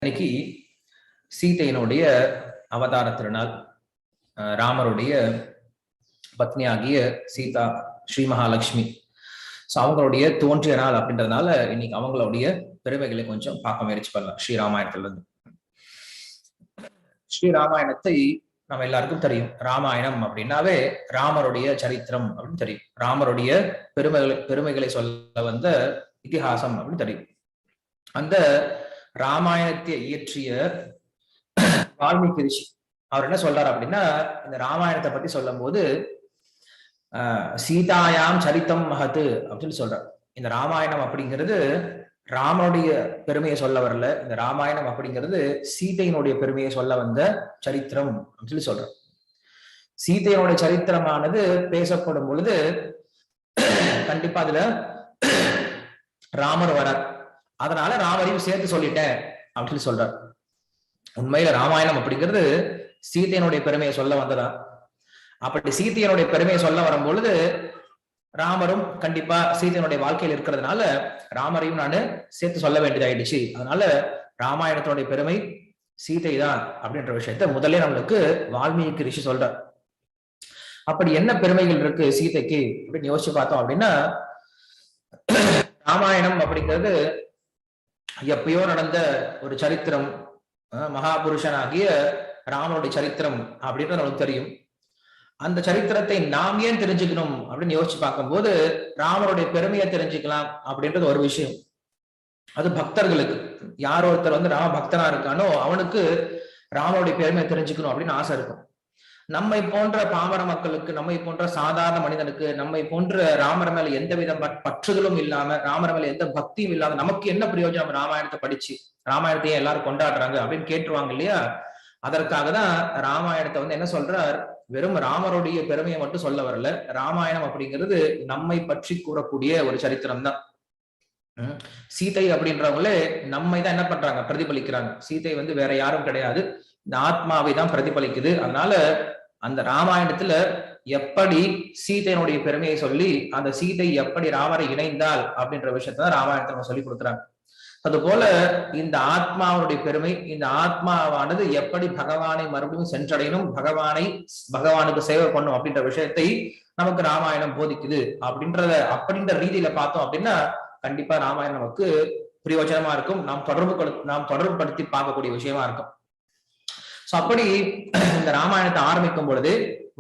இன்னைக்கு சீதையினுடைய அவதார திருநாள். ராமருடைய பத்னியாகிய சீதா ஸ்ரீ மகாலட்சுமி அவங்களுடைய தோன்றிய நாள் அப்படின்றதுனால இன்னைக்கு அவங்களுடைய பெருமைகளை கொஞ்சம் பார்க்க முயற்சி பண்ணலாம். ஸ்ரீராமாயணத்துல இருந்து ஸ்ரீராமாயணத்தை நம்ம எல்லாருக்கும் தெரியும். ராமாயணம் அப்படின்னாவே ராமருடைய சரித்திரம் அப்படின்னு தெரியும். ராமருடைய பெருமைகளை சொல்ல வந்த இதிகாசம் அப்படின்னு தெரியும். அந்த ராமாயணத்தை இயற்றிய வால்மீகி ரிஷி அவர் என்ன சொல்றாரு அப்படின்னா, இந்த ராமாயணத்தை பத்தி சொல்லும் போது சீதாயாம் சரித்தம் மகத்து அப்படின்னு சொல்றாரு. இந்த ராமாயணம் அப்படிங்கிறது ராமனுடைய பெருமையை சொல்ல வரல. இந்த ராமாயணம் அப்படிங்கிறது சீதையினுடைய பெருமையை சொல்ல வந்த சரித்திரம் அப்படின்னு சொல்லி சொல்றார். சீதையினுடைய சரித்திரமானது பேசப்படும் பொழுது கண்டிப்பா அதுல ராமர் வரார். அதனால ராமரையும் சேர்த்து சொல்லிட்டேன் அப்படின்னு சொல்றார். உண்மையில ராமாயணம் அப்படிங்கிறது சீதையனுடைய பெருமையை சொல்ல வந்ததா? அப்படி சீதையனுடைய பெருமையை சொல்ல வரும் பொழுது ராமரும் கண்டிப்பா சீதையனுடைய வாழ்க்கையில் இருக்கிறதுனால ராமரையும் நான் சேர்த்து சொல்ல வேண்டியதாயிடுச்சு. அதனால ராமாயணத்தினுடைய பெருமை சீதை தான் அப்படின்ற விஷயத்த முதல்ல நம்மளுக்கு வால்மீகி ரிஷி சொல்றார். அப்படி என்ன பெருமைகள் இருக்கு சீதைக்கு அப்படின்னு யோசிச்சு பார்த்தோம் அப்படின்னா, ராமாயணம் அப்படிங்கிறது எப்பயோ நடந்த ஒரு சரித்திரம். மகாபுருஷனாகிய ராமனுடைய சரித்திரம் அப்படின்றது நமக்கு தெரியும். அந்த சரித்திரத்தை நாம் ஏன் தெரிஞ்சுக்கணும் அப்படின்னு யோசிச்சு பார்க்கும்போது ராமருடைய பெருமையை தெரிஞ்சுக்கலாம் அப்படின்றது ஒரு விஷயம். அது பக்தர்களுக்கு, யார் ஒருத்தர் ராம பக்தனா இருக்கானோ அவனுக்கு ராமருடைய பெருமையை தெரிஞ்சுக்கணும் அப்படின்னு ஆசை இருக்கும். நம்மை போன்ற பாமர மக்களுக்கு, நம்மை போன்ற சாதாரண மனிதனுக்கு, நம்மை போன்ற ராமர் மேல எந்த வித பற்றுகளும் இல்லாம, ராமர் மேல எந்த பக்தியும் இல்லாம நமக்கு என்ன பிரயோஜனம் ராமாயணத்தை படிச்சு, ராமாயணத்தையே எல்லாரும் கொண்டாடுறாங்க அப்படின்னு கேட்டுருவாங்க இல்லையா? அதற்காக தான் ராமாயணத்தை என்ன சொல்றார், வெறும் ராமருடைய பெருமையை மட்டும் சொல்ல வரல. ராமாயணம் அப்படிங்கிறது நம்மை பற்றி கூறக்கூடிய ஒரு சரித்திரம் தான். சீதை அப்படின்றவங்களே நம்மை தான் என்ன பண்றாங்க, பிரதிபலிக்கிறாங்க. சீதை வேற யாரும் கிடையாது, இந்த ஆத்மாவை தான் பிரதிபலிக்குது. அதனால அந்த ராமாயணத்துல எப்படி சீதையினுடைய பெருமையை சொல்லி அந்த சீதை எப்படி ராமரை இணைந்தால் அப்படின்ற விஷயத்தான் ராமாயணத்தை நம்ம சொல்லி கொடுக்குறாங்க. அது போல இந்த ஆத்மாவுடைய பெருமை, இந்த ஆத்மாவானது எப்படி பகவானை மறுபடியும் சென்றடையணும், பகவானுக்கு சேவை பண்ணும் அப்படின்ற விஷயத்தை நமக்கு ராமாயணம் போதிக்குது. அப்படின்ற ரீதியில பார்த்தோம் அப்படின்னா கண்டிப்பா ராமாயணம் நமக்கு பிரயோஜனமா இருக்கும். நாம் தொடர்பு படுத்தி பார்க்கக்கூடிய விஷயமா இருக்கும். அப்படி இந்த ராமாயணத்தை ஆரம்பிக்கும் பொழுது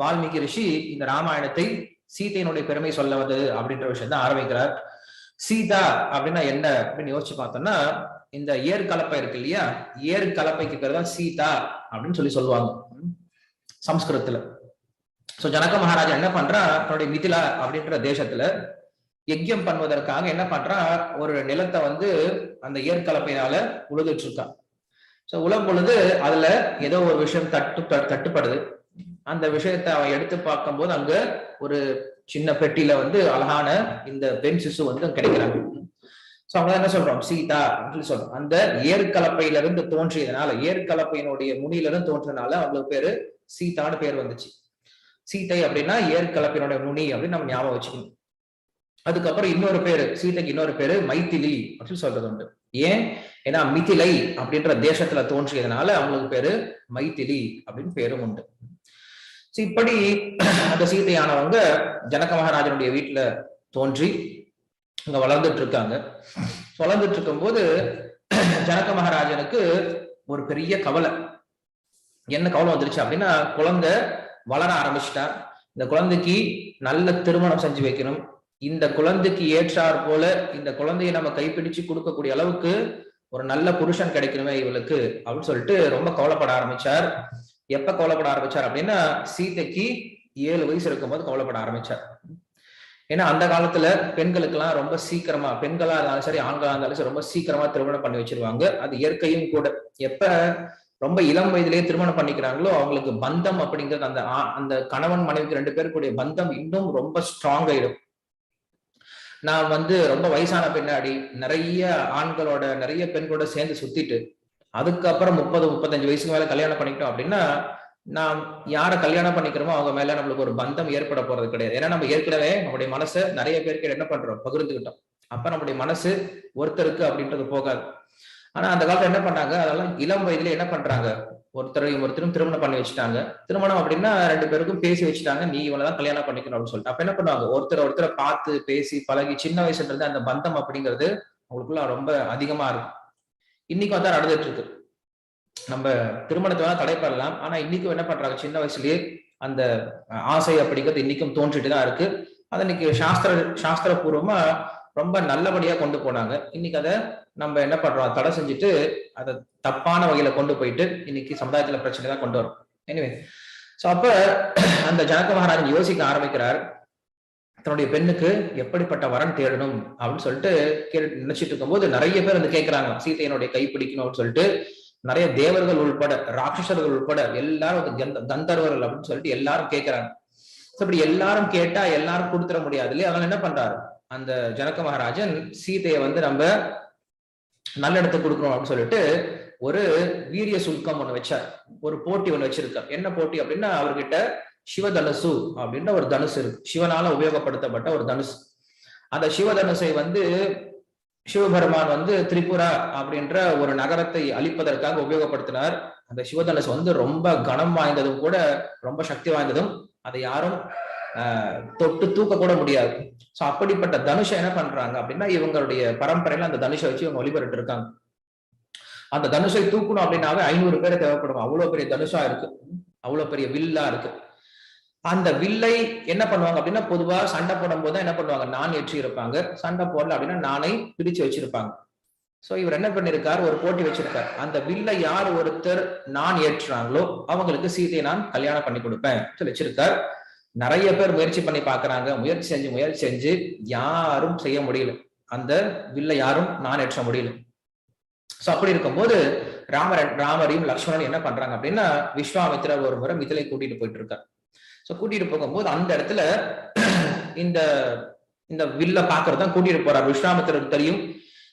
வால்மீகி ரிஷி இந்த ராமாயணத்தை சீதையினுடைய பெருமை சொல்ல வந்தது அப்படின்ற விஷயத்த ஆரம்பிக்கிறார். சீதா அப்படின்னா என்ன அப்படின்னு யோசிச்சு பார்த்தோம்னா, இந்த ஏர் கலப்பை இருக்கு இல்லையா, ஏர் கலப்பைக்கு பேர் தான் சீதா அப்படின்னு சொல்லுவாங்க சம்ஸ்கிருதத்துல. ஜனக மகாராஜா என்ன பண்றா, தன்னுடைய மிதிலா அப்படின்ற தேசத்துல யஜ்யம் பண்ணுவதற்காக என்ன பண்றா, ஒரு நிலத்தை அந்த ஏற்கலப்பையினால உழுதுட்டு இருக்கான். உழும் பொழுது அதுல ஏதோ ஒரு விஷயம் தட்டுப்படுது. அந்த விஷயத்தை அவன் எடுத்து பார்க்கும் போது அங்க ஒரு சின்ன பெட்டியில அழகான இந்த பெண் சிசு கிடைக்கிறாங்க. அவங்க என்ன சொல்றோம், சீதா அப்படின்னு சொல்றோம். அந்த ஏற்கலப்பையில இருந்து தோன்றியதுனால, ஏற்கலப்பையினுடைய முனியிலிருந்து தோன்றதுனால அவங்களுக்கு பேரு சீதான்னு பேர் வந்துச்சு. சீதை அப்படின்னா ஏற்கலப்பையினுடைய முனி அப்படின்னு நம்ம ஞாபகம் வச்சுக்கணும். அதுக்கப்புறம் இன்னொரு பேரு, சீதைக்கு இன்னொரு பேரு மைதிலி அப்படின்னு சொல்றது உண்டு. ஏன்? ஏன்னா மிதிலை அப்படின்ற தேசத்துல தோன்றியதுனால அவங்களுக்கு பேரு மைதிலி அப்படின்னு பேரும் உண்டு. இப்படி அந்த சீதையானவங்க ஜனக மகாராஜனுடைய வீட்டுல தோன்றி அங்க வளர்ந்துட்டு இருக்காங்க. வளர்ந்துட்டு இருக்கும் போது ஜனக மகாராஜனுக்கு ஒரு பெரிய கவலை. என்ன கவலை வந்துருச்சு அப்படின்னா, குழந்தை வளர ஆரம்பிச்சுட்டா, இந்த குழந்தைக்கு நல்ல திருமணம் செஞ்சு வைக்கணும், இந்த குழந்தைக்கு ஏற்றாற் போல இந்த குழந்தையை நம்ம கைப்பிடிச்சு கொடுக்கக்கூடிய அளவுக்கு ஒரு நல்ல புருஷன் கிடைக்கணுமே இவளுக்கு அப்படின்னு சொல்லிட்டு ரொம்ப கவலைப்பட ஆரம்பிச்சார். எப்ப கவலைப்பட ஆரம்பிச்சார் அப்படின்னா, சீதைக்கு 7 வயசு இருக்கும்போது கவலைப்பட ஆரம்பிச்சார். ஏன்னா அந்த காலத்துல பெண்களுக்கு எல்லாம் ரொம்ப சீக்கிரமா, பெண்களா இருந்தாலும் சரி ஆண்களா இருந்தாலும் சரி, ரொம்ப சீக்கிரமா திருமணம் பண்ணி வச்சிருவாங்க. அது இயற்கையும் கூட. எப்ப ரொம்ப இளம் வயதிலேயே திருமணம் பண்ணிக்கிறாங்களோ அவங்களுக்கு பந்தம் அப்படிங்கிறது, அந்த கணவன் மனைவிக்கு 2 பேருக்குடைய பந்தம் இன்னும் ரொம்ப ஸ்ட்ராங் ஆயிடும். நான் ரொம்ப வயசான பின்னாடி நிறைய ஆண்களோட நிறைய பெண்களோட சேர்ந்து சுத்திட்டு அதுக்கப்புறம் 30-35 வயசுக்கு மேல கல்யாணம் பண்ணிக்கிட்டோம் அப்படின்னா, நாம் யாரை கல்யாணம் பண்ணிக்கிறோமோ அவங்க மேல நம்மளுக்கு ஒரு பந்தம் ஏற்பட போறது கிடையாது. ஏன்னா நம்ம ஏற்கனவே நம்முடைய மனசை நிறைய பேருக்கு என்ன பண்றோம், பகிர்ந்துக்கிட்டோம். அப்ப நம்முடைய மனசு ஒருத்தருக்கு அப்படின்றது போகாது. ஆனா அந்த காலத்துல என்ன பண்ணாங்க, அதெல்லாம் இளம் வயதுல என்ன பண்றாங்க, ஒருத்தரும் திருமணம் பண்ணி வச்சுட்டாங்க. திருமணம் அப்படின்னா 2 பேருக்கும் பேசி வச்சுட்டாங்க, நீ இவனதான் கல்யாணம் பண்ணிக்கணும் அப்படின்னு சொல்லிட்டு. அப்ப என்ன பண்ணுவாங்க, ஒருத்தரை பார்த்து பேசி பழகி சின்ன வயசுல இருந்து அந்த பந்தம் அப்படிங்கிறது அவங்களுக்குள்ள ரொம்ப அதிகமா இருக்கும். இன்னைக்கும் அதான் நடந்துட்டு இருக்கு. நம்ம திருமணத்தை வேணா தடை பண்ணலாம், ஆனா இன்னைக்கும் என்ன பண்றாங்க, சின்ன வயசுலயே அந்த ஆசை அப்படிங்கிறது இன்னைக்கும் தோன்றிட்டு தான் இருக்கு. அதை இன்னைக்கு சாஸ்திரபூர்வமா ரொம்ப நல்லபடியா கொண்டு போனாங்க. இன்னைக்கு அதை நம்ம என்ன பண்றோம், தடை செஞ்சுட்டு அதை தப்பான வகையில கொண்டு போயிட்டு இன்னைக்கு சமுதாயத்துல பிரச்சனை தான் கொண்டு வரும். எனிவே, சோ அப்ப அந்த ஜனக மகாராஜன் யோசிக்க ஆரம்பிக்கிறார், தன்னுடைய பெண்ணுக்கு எப்படிப்பட்ட வரன் தேடணும் அப்படின்னு சொல்லிட்டு நினைச்சிட்டு இருக்கும்போது நிறைய பேர் வந்து கேட்கிறாங்க, சீதையனுடைய கை பிடிக்கணும் அப்படின்னு சொல்லிட்டு நிறைய தேவர்கள் உள்பட ராட்சசர்கள் உள்பட எல்லாரும் கந்தர்வர்கள் அப்படின்னு சொல்லிட்டு எல்லாரும் கேட்கிறாங்க. அப்படி எல்லாரும் கேட்டா எல்லாரும் கொடுத்துட முடியாது இல்லையா? அதனால என்ன பண்றாரு, அந்த ஜனக மகாராஜன் சீதையை வந்து நம்ம நல்ல இடத்துக்கு கொடுக்கணும் அப்படின்னு சொல்லிட்டு ஒரு வீரிய சுல்கம் ஒண்ணு வச்சார், ஒரு போட்டி ஒண்ணு வச்சிருக்கார். என்ன போட்டி அப்படின்னா, அவர்கிட்ட சிவதனுசு அப்படின்ற ஒரு தனுசு இருக்கு, சிவனால உபயோகப்படுத்தப்பட்ட ஒரு தனுசு. அந்த சிவதனுசை வந்து சிவபெருமான் வந்து திரிபுரா அப்படின்ற ஒரு நகரத்தை அழிப்பதற்காக உபயோகப்படுத்தினார். அந்த சிவதனுசு வந்து ரொம்ப கனம் வாய்ந்ததும் கூட, ரொம்ப சக்தி வாய்ந்ததும், அதை யாரும் தொட்டு தூக்க கூட முடியாது. சோ அப்படிப்பட்ட தனுஷை என்ன பண்றாங்க அப்படின்னா, இவங்களுடைய பரம்பரையில அந்த தனுஷை வச்சு இவங்க வழிபட்டு இருக்காங்க. அந்த தனுஷை தூக்கணும் அப்படின்னாவே 500 பேர் தேவைப்படும், அவ்வளவு பெரிய தனுஷா இருக்கு, அவ்வளவு பெரிய வில்லா இருக்கு. அந்த வில்லை என்ன பண்ணுவாங்க அப்படின்னா, பொதுவா சண்டை போடும் போது என்ன பண்ணுவாங்க, நான் ஏற்றி இருப்பாங்க. சண்டை போடல அப்படின்னா நானை பிரிச்சு வச்சிருப்பாங்க. சோ இவர் என்ன பண்ணிருக்காரு, ஒரு போட்டி வச்சிருக்காரு. அந்த வில்லை யார் ஒருத்தர் நான் ஏற்றுறாங்களோ அவங்களுக்கு சீதையை நான் கல்யாணம் பண்ணி கொடுப்பேன் சொல்லி வச்சிருக்கார். நிறைய பேர் முயற்சி பண்ணி பாக்குறாங்க, முயற்சி செஞ்சு யாரும் செய்ய முடியல, அந்த வில்லை யாரும் நான் ஏற்ற முடியல. சோ அப்படி இருக்கும்போது ராமரையும் லக்ஷ்மணன் என்ன பண்றாங்க அப்படின்னா, விஸ்வாமித்திரர் ஒரு முறை மிதிலை கூட்டிட்டு போயிட்டு இருக்காரு. சோ கூட்டிட்டு போகும்போது அந்த இடத்துல இந்த இந்த வில்ல பாக்குறதான் கூட்டிட்டு போறார். விஸ்வாமித்திரருக்கு தெரியும்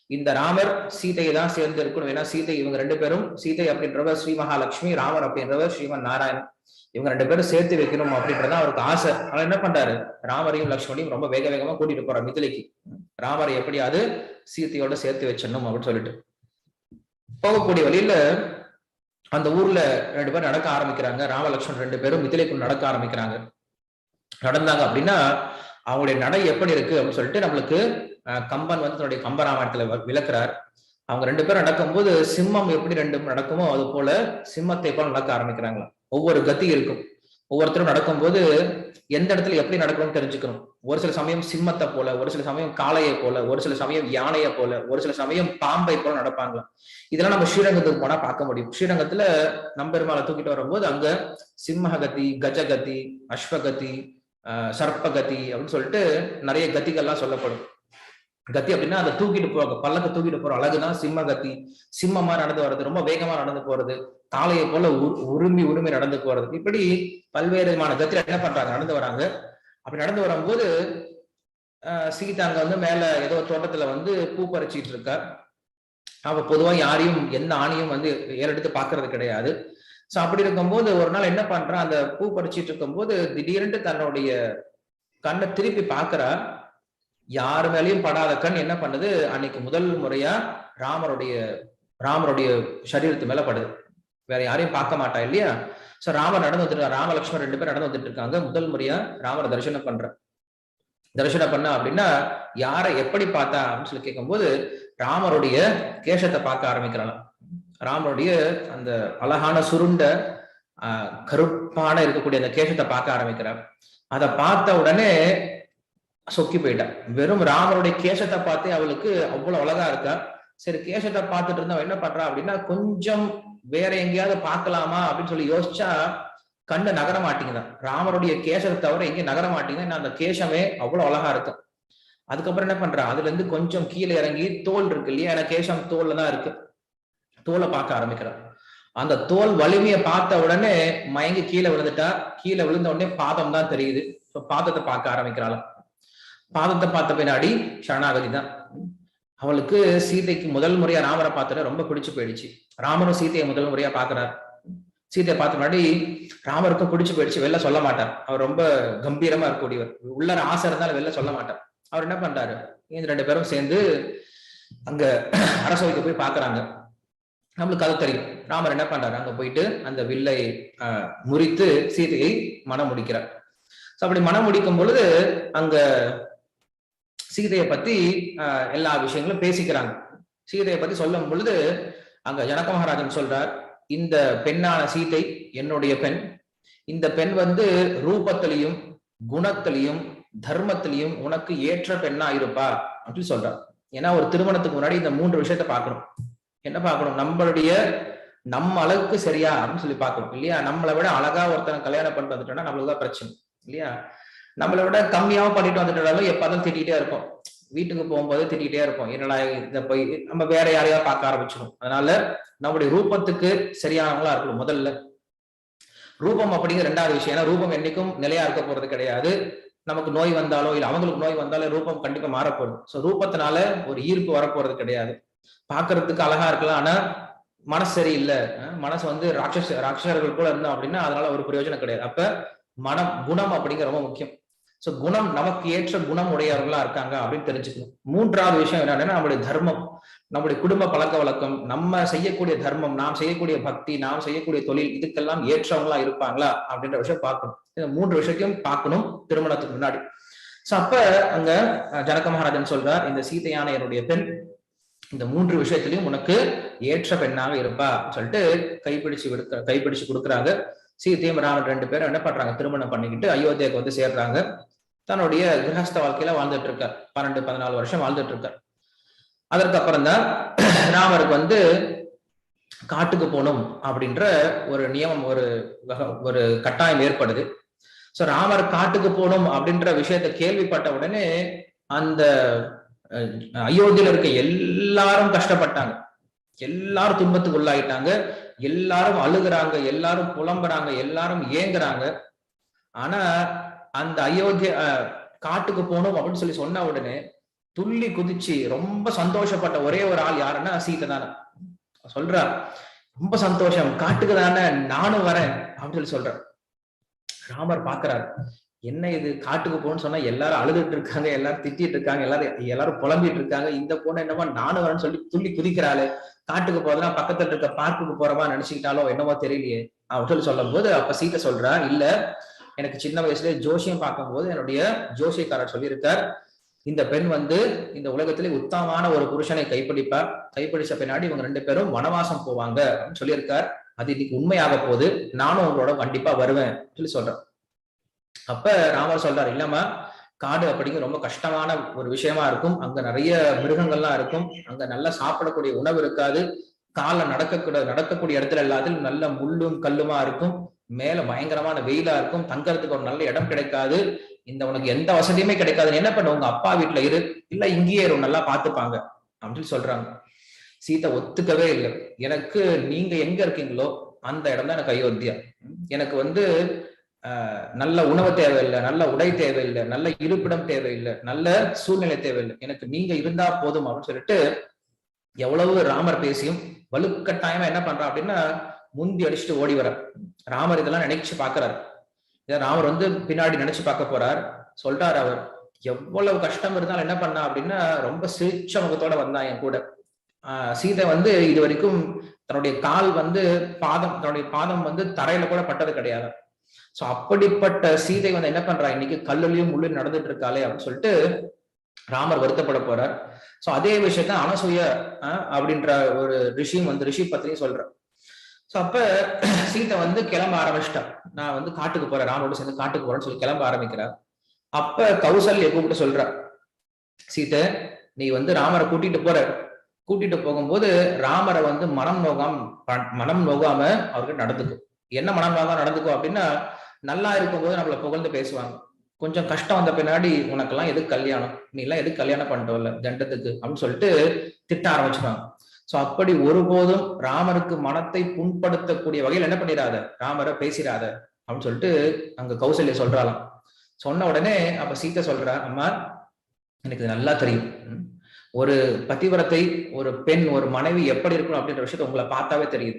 இந்த ராமர் சீதையை தான் சேர்ந்து இருக்கணும், ஏன்னா சீதை இவங்க 2 பேரும், சீதை அப்படின்றவர் ஸ்ரீ மகாலட்சுமி, ராமர் அப்படின்றவர் ஸ்ரீமன் நாராயணன், இவங்க 2 பேரும் சேர்த்து வைக்கணும் அப்படின்றதான் அவருக்கு ஆசை. ஆனா என்ன பண்றாரு, ராமரையும் லக்ஷ்மணையும் ரொம்ப வேகமா கூட்டிட்டு போறார் மிதிலைக்கு. ராமரை எப்படியாவது சீதையோட சேர்த்து வச்சிடணும் அப்படின்னு சொல்லிட்டு போகக்கூடிய வழியில அந்த ஊர்ல 2 பேர் நடக்க ஆரம்பிக்கிறாங்க. ராமலட்சுமணன் 2 பேரும் மிதிலைக்குள் நடக்க ஆரம்பிக்கிறாங்க. நடந்தாங்க அப்படின்னா அவங்களுடைய நடை எப்படி இருக்கு அப்படின்னு சொல்லிட்டு நம்மளுக்கு கம்பன் வந்து தன்னுடைய கம்பராமாயணத்துல விளக்குறார். அவங்க 2 பேரும் நடக்கும்போது சிம்மம் எப்படி 2 நடக்குமோ அது போல சிம்மத்தை போல நடக்க ஆரம்பிக்கிறாங்களா. ஒவ்வொரு கத்தி இருக்கும், ஒவ்வொருத்தரும் நடக்கும்போது எந்த இடத்துல எப்படி நடக்கணும்னு தெரிஞ்சுக்கணும். ஒரு சில சமயம் சிம்மத்தை போல, ஒரு சில சமயம் காளையை போல, ஒரு சில சமயம் யானையை போல, ஒரு சில சமயம் பாம்பை போல நடப்பாங்களாம். இதெல்லாம் நம்ம ஸ்ரீரங்கத்துக்கு போனா பார்க்க முடியும். ஸ்ரீரங்கத்துல நம்பெருமாளை தூக்கிட்டு வரும்போது அங்க சிம்மகதி, கஜகதி, அஸ்வகதி, சர்ப்பகதி அப்படின்னு சொல்லிட்டு நிறைய கத்திகள்லாம் சொல்லப்படும். கத்தி அப்படின்னா அதை தூக்கிட்டு போக, பல்லக்க தூக்கிட்டு போற அழகுதான் சிம்மகத்தி. சிம்மமா நடந்து வர்றது, ரொம்ப வேகமா நடந்து போறது, காளையை போல உருமி நடந்து போறது, இப்படி பல்வேறு விதமான கத்தில என்ன பண்றாங்க, நடந்து வராங்க. அப்படி நடந்து வரும்போது சீதா அங்க வந்து மேல ஏதோ தோட்டத்துல வந்து பூ பறிச்சிட்டு இருக்கா. அவ பொதுவா யாரையும் எந்த ஆணையும் வந்து ஏறெடுத்து பாக்குறது கிடையாது. சோ அப்படி இருக்கும்போது ஒரு நாள் என்ன பண்றான், அந்த பூ பறிச்சிட்டு இருக்கும்போது திடீர்னு தன்னுடைய கண்ணை திருப்பி பாக்குறா. யாரு மேலேயும் படாத கண் என்ன பண்ணுது, அன்னைக்கு முதல் முறையா ராமருடைய சரீரத்து மேல படுது. வேற யாரையும் பார்க்க மாட்டா இல்லையா. சோ ராமர் நடந்து வந்துட்டு, ராம லட்சுமணன் 2 பேர் நடந்து வந்துட்டு இருக்காங்க. முதல் முறையா ராமரை தரிசனம் பண்ண அப்படின்னா யாரை எப்படி பார்த்தா அப்படின்னு சொல்லி கேட்கும்போது ராமருடைய கேசத்தை பார்க்க ஆரம்பிக்கிறாங்க. ராமருடைய அந்த அழகான சுருண்ட கருப்பான இருக்கக்கூடிய அந்த கேசத்தை பார்க்க ஆரம்பிக்கிறார். அதை பார்த்த உடனே சொக்கி போயிட்டா. வெறும் ராமருடைய கேசத்தை பார்த்து அவளுக்கு அவ்வளவு அழகா இருக்கா. சரி, கேசத்தை பார்த்துட்டு இருந்தா என்ன பண்றா அப்படின்னா, கொஞ்சம் வேற எங்கேயாவது பார்க்கலாமா அப்படின்னு சொல்லி யோசிச்சா கண்ணு நகர மாட்டேங்குதான். ராமருடைய கேசத்தை தவிர எங்கேயும் நகர மாட்டேங்குது. அந்த கேசமே அவ்வளவு அழகா இருக்கு. அதுக்கப்புறம் என்ன பண்றா, அதுல இருந்து கொஞ்சம் கீழே இறங்கி தோல் இருக்கு இல்லையா, ஏன்னா கேசம் தோல்ல தான் இருக்கு, தோலை பார்க்க ஆரம்பிக்கிறான். அந்த தோல் வலிமையை பார்த்த உடனே மயங்கி கீழே விழுந்துட்டா. கீழே விழுந்த உடனே பாதம் தான் தெரியுது. பாதத்தை பார்க்க ஆரம்பிக்கிறாள். பாதத்தை பார்த்த பின்னாடி சரணாகதி தான். அவளுக்கு சீதைக்கு முதல் முறையா ராமரை பார்த்துட்டு ரொம்ப பிடிச்சு போயிடுச்சு. ராமரும் சீதையை முதல் முறையா பாக்குறாரு. சீதையை பார்த்த முன்னாடி ராமருக்கும் பிடிச்சு போயிடுச்சு. வெளில சொல்ல மாட்டார், அவர் ரொம்ப கம்பீரமா இருக்கக்கூடியவர். உள்ளர ஆசை இருந்தாலும் வெளில சொல்ல மாட்டார். அவர் என்ன பண்றாரு, இந்த 2 பேரும் சேர்ந்து அங்க அரசவைக்கு போய் பாக்குறாங்க. நம்மளுக்கு அது தெரியும். ராமர் என்ன பண்றாரு, அங்க போயிட்டு அந்த வில்லை முறித்து சீதையை மனம் முடிக்கிறார். அப்படி மனம் முடிக்கும் பொழுது அங்க சீதையை பத்தி எல்லா விஷயங்களும் பேசிக்கிறாங்க. சீதையை பத்தி சொல்லும் பொழுது அங்க ஜனக மகாராஜன் சொல்றார், இந்த பெண்ணான சீதை என்னுடைய பெண். இந்த பெண் வந்து ரூபத்திலையும் குணத்திலையும் தர்மத்திலையும் உனக்கு ஏற்ற பெண்ணா இருப்பா அப்படின்னு சொல்றார். ஏன்னா ஒரு திருமணத்துக்கு முன்னாடி இந்த 3 விஷயத்த பார்க்கணும். என்ன பார்க்கணும், நம்ம அளவுக்கு சரியா அப்படின்னு சொல்லி பார்க்கணும் இல்லையா. நம்மளை விட அழகா ஒருத்தனை கல்யாணம் பண்ணிட்டு வந்துட்டோம்னா நம்மளுக்கு தான் பிரச்சனை இல்லையா. நம்மளை விட கம்மியாவும் பண்ணிட்டு வந்துட்டாலும் எப்பாதான் திட்டிகிட்டே இருக்கும். வீட்டுக்கு போகும்போது திட்டிகிட்டே இருப்போம், என்னடா இதை போய் நம்ம வேற யாரையாவது பார்க்க ஆரம்பிச்சிடும். அதனால நம்முடைய ரூபத்துக்கு சரியானவங்களா இருக்கணும் முதல்ல. ரூபம் அப்படிங்கிற 2வது விஷயம். ஏன்னா ரூபம் என்னைக்கும் நிலையா இருக்க போறது கிடையாது. நமக்கு நோய் வந்தாலோ இல்ல அவங்களுக்கு நோய் வந்தாலோ ரூபம் கண்டிப்பா மாறப்போகுது. ஸோ ரூபத்தினால ஒரு ஈர்ப்பு வரப்போறது கிடையாது. பாக்குறதுக்கு அழகா இருக்கலாம், ஆனா மனசு சரியில்லை, மனசு வந்து ராட்சசர்கள் கூட இருந்தோம் அப்படின்னா அதனால ஒரு பிரயோஜனம் கிடையாது. அப்ப மனம் குணம் அப்படிங்கிற ரொம்ப முக்கியம். சோ குணம், நமக்கு ஏற்ற குணம் உடையவர்களா இருக்காங்க அப்படின்னு தெரிஞ்சுக்கணும். 3வது விஷயம் என்னன்னா நம்முடைய தர்மம், நம்முடைய குடும்ப பழக்க வழக்கம், நம்ம செய்யக்கூடிய தர்மம், நாம் செய்யக்கூடிய பக்தி, நாம் செய்யக்கூடிய தொழில், இதுக்கெல்லாம் ஏற்றவங்களா இருப்பாங்களா அப்படின்ற விஷயம் பார்க்கணும். இந்த 3 விஷயத்தையும் பார்க்கணும் திருமணத்துக்கு முன்னாடி. சோ அப்ப அங்க ஜனக மகாராஜன் சொல்றார், இந்த சீதையான என்னுடைய பெண் இந்த 3 விஷயத்திலையும் உனக்கு ஏற்ற பெண்ணாக இருப்பா சொல்லிட்டு கைப்பிடிச்சு கொடுக்குறாங்க. சீதையும் ராமன் 2 பேரும் என்ன பண்றாங்க, திருமணம் பண்ணிக்கிட்டு அயோத்தியாவுக்கு வந்து சேர்றாங்க. தன்னுடைய கிரகஸ்த வாழ்க்கையில வாழ்ந்துட்டு இருக்கார். 12-14 வருஷம் வாழ்ந்துட்டு இருக்கார். அதற்கு அப்புறம் தான் ராமருக்கு வந்து காட்டுக்கு போகணும் அப்படின்ற ஒரு நியமம், ஒரு கட்டாயம் ஏற்படுது. சோ ராமர் காட்டுக்கு போகணும் அப்படின்ற விஷயத்த கேள்விப்பட்ட உடனே அந்த அயோத்தியில இருக்க எல்லாரும் கஷ்டப்பட்டாங்க, எல்லாரும் துன்பத்துக்கு உள்ளாயிட்டாங்க, எல்லாரும் அழுகுறாங்க, எல்லாரும் புலம்புறாங்க, எல்லாரும் ஏங்குறாங்க. ஆனா அந்த அயோத்தியா காட்டுக்கு போகணும் அப்படின்னு சொல்லி சொன்ன உடனே துள்ளி குதிச்சு ரொம்ப சந்தோஷப்பட்ட ஒரே ஒரு ஆள் யாருன்னா சீதை தானே. சொல்றா, ரொம்ப சந்தோஷம், காட்டுக்கு தானே, நானும் வரேன் அப்படின்னு சொல்லி சொல்ற. ராமர் பாக்குறாரு, என்ன இது காட்டுக்கு போகணும்னு சொன்னா எல்லாரும் அழுதுட்டு இருக்காங்க, எல்லாரும் திட்டிட்டு இருக்காங்க, எல்லாரும் புலம்பிட்டு இருக்காங்க, இந்த பொண்ணு என்னமோ நானும் வரேன்னு சொல்லி துள்ளி குதிக்கிறாளு, காட்டுக்கு போறதுனா பக்கத்துல இருக்க பார்க்குக்கு போறவா நினைச்சுக்கிட்டாலோ என்னமோ தெரியலையே அப்படின்னு சொல்லும் போது அப்ப சீதை சொல்றா, இல்ல எனக்கு சின்ன வயசுல ஜோசியம் பார்க்கும்போது என்னுடைய ஜோசியக்காரர் சொல்லியிருக்கார், இந்த பெண் வந்து இந்த உலகத்திலே உத்தமமான ஒரு புருஷனை கைப்பிடிச்ச பின்னாடி இவங்க 2 பேரும் வனவாசம் போவாங்க அப்படின்னு சொல்லியிருக்கார். அது இன்னைக்கு உண்மையாக போகுது, நானும் உங்களோட கண்டிப்பா வருவேன் சொல்லி சொல்றேன். அப்ப ராமர் சொல்றாரு, இல்லம்மா, காடு அப்படிங்கிற ரொம்ப கஷ்டமான ஒரு விஷயமா இருக்கும், அங்க நிறைய மிருகங்கள்லாம் இருக்கும், அங்க நல்லா சாப்பிடக்கூடிய உணவு இருக்காது, காலை நடக்கக்கூடிய இடத்துல எல்லாத்திலும் நல்ல முள்ளும் கல்லுமா இருக்கும், மேல பயங்கரமான வெயிலா இருக்கும், தங்கறதுக்கு ஒரு நல்ல இடம் கிடைக்காது, இந்த உனக்கு எந்த வசதியுமே கிடைக்காது, என்ன பண்ண உங்க அப்பா வீட்டுல இரு, இல்ல இங்கேயே நல்லா பாத்துப்பாங்க அப்படின்னு சொல்றாங்க. சீதை ஒத்துக்கவே இல்லை. எனக்கு நீங்க எங்க இருக்கீங்களோ அந்த இடம் தான் எனக்கு அயோத்தியா. எனக்கு வந்து நல்ல உணவு தேவையில்லை, நல்ல உடை தேவையில்லை, நல்ல இருப்பிடம் தேவையில்லை, நல்ல சூழ்நிலை தேவையில்லை, எனக்கு நீங்க இருந்தா போதும் அப்படின்னு சொல்லிட்டு எவ்வளவு ராமர் பேசியும் வலுக்கட்டாயமா என்ன பண்றான் அப்படின்னா முந்தி அடிச்சுட்டு ஓடி வர. ராமர் இதெல்லாம் நினைச்சு பாக்குறாரு. ராமர் வந்து பின்னாடி நினைச்சு பார்க்க போறார். சொல்றாரு அவர், எவ்வளவு கஷ்டம் இருந்தாலும் என்ன பண்ணா அப்படின்னா ரொம்ப சிரிச்ச முகத்தோட வந்தான் என் கூட. சீதை வந்து இது வரைக்கும் தன்னுடைய கால் வந்து தன்னுடைய பாதம் வந்து தரையில கூட பட்டது கிடையாது. சோ அப்படிப்பட்ட சீதை வந்து என்ன பண்றா, இன்னைக்கு கல்லுலயும் முள்ளும் நடந்துட்டு இருக்காளே அப்படின்னு சொல்லிட்டு ராமர் வருத்தப்பட போறார். சோ அதே விஷயத்த அனசூய அப்படின்ற ஒரு ரிஷி பத்திரியும் சொல்ற. சோ அப்ப சீதை வந்து கிளம்ப ஆரம்பிச்சிட்டா, நான் வந்து காட்டுக்கு போறேன், ராமரோட சேர்ந்து காட்டுக்கு போறேன்னு சொல்லி கிளம்ப ஆரம்பிக்கிறார். அப்ப கௌசல்யா கூப்பிட்டு சொல்ற, சீதை நீ வந்து ராமரை கூட்டிட்டு போகும்போது ராமரை வந்து மனம் நோகாம அவர்கிட்ட நடந்துக்கும். என்ன மனம் நோகாம நடந்துக்கும் அப்படின்னா, நல்லா இருக்கும்போது நம்மள புகழ்ந்து பேசுவாங்க, கொஞ்சம் கஷ்டம் வந்த பின்னாடி உனக்கெல்லாம் எதுக்கு கல்யாணம், நீ எல்லாம் எதுக்கு கல்யாணம் பண்ணிட்டோம்ல தண்டத்துக்கு அப்படின்னு சொல்லிட்டு திட்ட ஆரம்பிச்சுவாங்க. சோ அப்படி ஒருபோதும் ராமருக்கு மனத்தை புண்படுத்தக்கூடிய வகையில் என்ன பண்ணிடாத, ராமரை பேசிடாத அப்படின்னு சொல்லிட்டு அங்க கௌசல்யா சொல்றாளாம். சொன்ன உடனே அப்ப சீதை சொல்றா, அம்மா எனக்கு நல்லா தெரியும், ஒரு பதிவிரத்தை, ஒரு பெண், ஒரு மனைவி எப்படி இருக்கணும் அப்படின்ற விஷயத்த உங்களை பார்த்தாவே தெரியுது.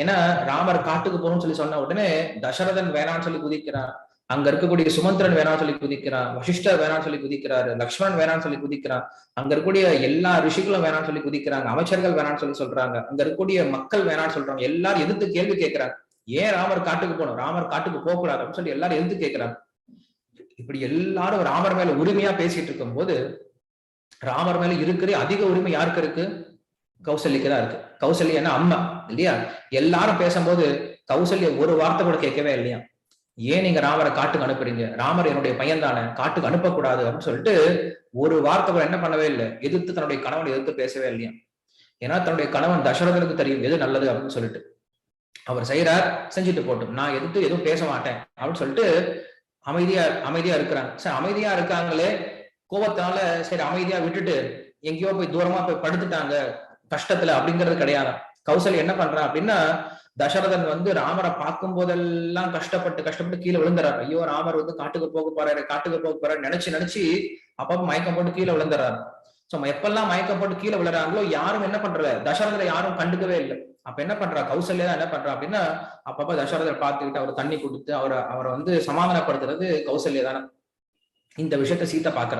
ஏன்னா ராமர் காட்டுக்கு போகணும்னு சொல்லி சொன்ன உடனே தசரதன் வேணான்னு சொல்லி குதிக்கிறான், அங்க இருக்கக்கூடிய சுமந்திரன் வேணாம்னு சொல்லி குதிக்கிறான், வசிஷ்டர் வேணாம்னு சொல்லி குதிக்கிறாரு, லக்ஷ்மணன் வேணாம்னு சொல்லி குதிக்கிறான், அங்க இருக்கக்கூடிய எல்லா ரிஷிகளும் வேணாம்னு சொல்லி குதிக்கிறாங்க, அமைச்சர்கள் வேணாம்னு சொல்லி சொல்றாங்க, அங்க இருக்கக்கூடிய மக்கள் வேணாம்னு சொல்றாங்க, எல்லாரும் எதிர்த்து கேள்வி கேட்கிறாங்க. ஏன் ராமர் காட்டுக்கு போகணும், ராமர் காட்டுக்கு போக கூடாது அப்படின்னு சொல்லி எல்லாரும் எதிர்த்து கேட்கிறாங்க. இப்படி எல்லாரும் ராமர் மேல உரிமையா பேசிட்டு இருக்கும் போது, ராமர் மேல இருக்கிற அதிக உரிமை யாருக்கு இருக்கு? கௌசல்யக்கு தான் இருக்கு. கௌசல்யா அம்மா இல்லையா? எல்லாரும் பேசும்போது கௌசல்யா ஒரு வார்த்தை கூட கேட்கவே இல்லையா? ஏன் நீங்க ராமரை காட்டுக்கு அனுப்புறீங்க, ராமர் என்னுடைய பையன் தானே, காட்டுக்கு அனுப்பக்கூடாது அப்படின்னு சொல்லிட்டு ஒரு வார்த்தை கூட என்ன பண்ணவே இல்லை, எதிர்த்து தன்னுடைய கணவனை எதிர்த்து பேசவே இல்லையா? ஏன்னா தன்னுடைய கணவன் தசரதனுக்கு தெரியும் எது நல்லது அப்படின்னு சொல்லிட்டு அவர் செய்யறார், செஞ்சுட்டு போட்டும், நான் எதிர்த்து எதுவும் பேச மாட்டேன் அப்படின்னு சொல்லிட்டு அமைதியா இருக்கிறாங்க. சரி, அமைதியா இருக்காங்களே, கோபத்தினால சரி அமைதியா விட்டுட்டு எங்கேயோ போய் தூரமா போய் படுத்துட்டாங்க கஷ்டத்துல அப்படிங்கிறது கிடையாது. கௌசல்யா என்ன பண்றான் அப்படின்னா, தசரதன் வந்து ராமரை பார்க்கும் போதெல்லாம் கஷ்டப்பட்டு கீழே விழுந்துறாரு. ஐயோ ராமர் வந்து காட்டுக்கு போக போறாரு நினைச்சு அப்பப்ப மயக்கம் போட்டு கீழே விழுந்துறாரு. சோ எப்பெல்லாம் மயக்கம் போட்டு கீழே விழுறாங்களோ யாரும் என்ன பண்றல, தசரதரை யாரும் கண்டுக்கவே இல்லை. அப்ப என்ன பண்றா கௌசல்யா தான் என்ன பண்றா அப்படின்னா, அப்பப்ப தசரதர் பார்த்துக்கிட்டு அவர் தண்ணி கொடுத்து அவரை வந்து சமாதானப்படுத்துறது கௌசல்யா தானே. இந்த விஷயத்த சீத்தை பாக்குற,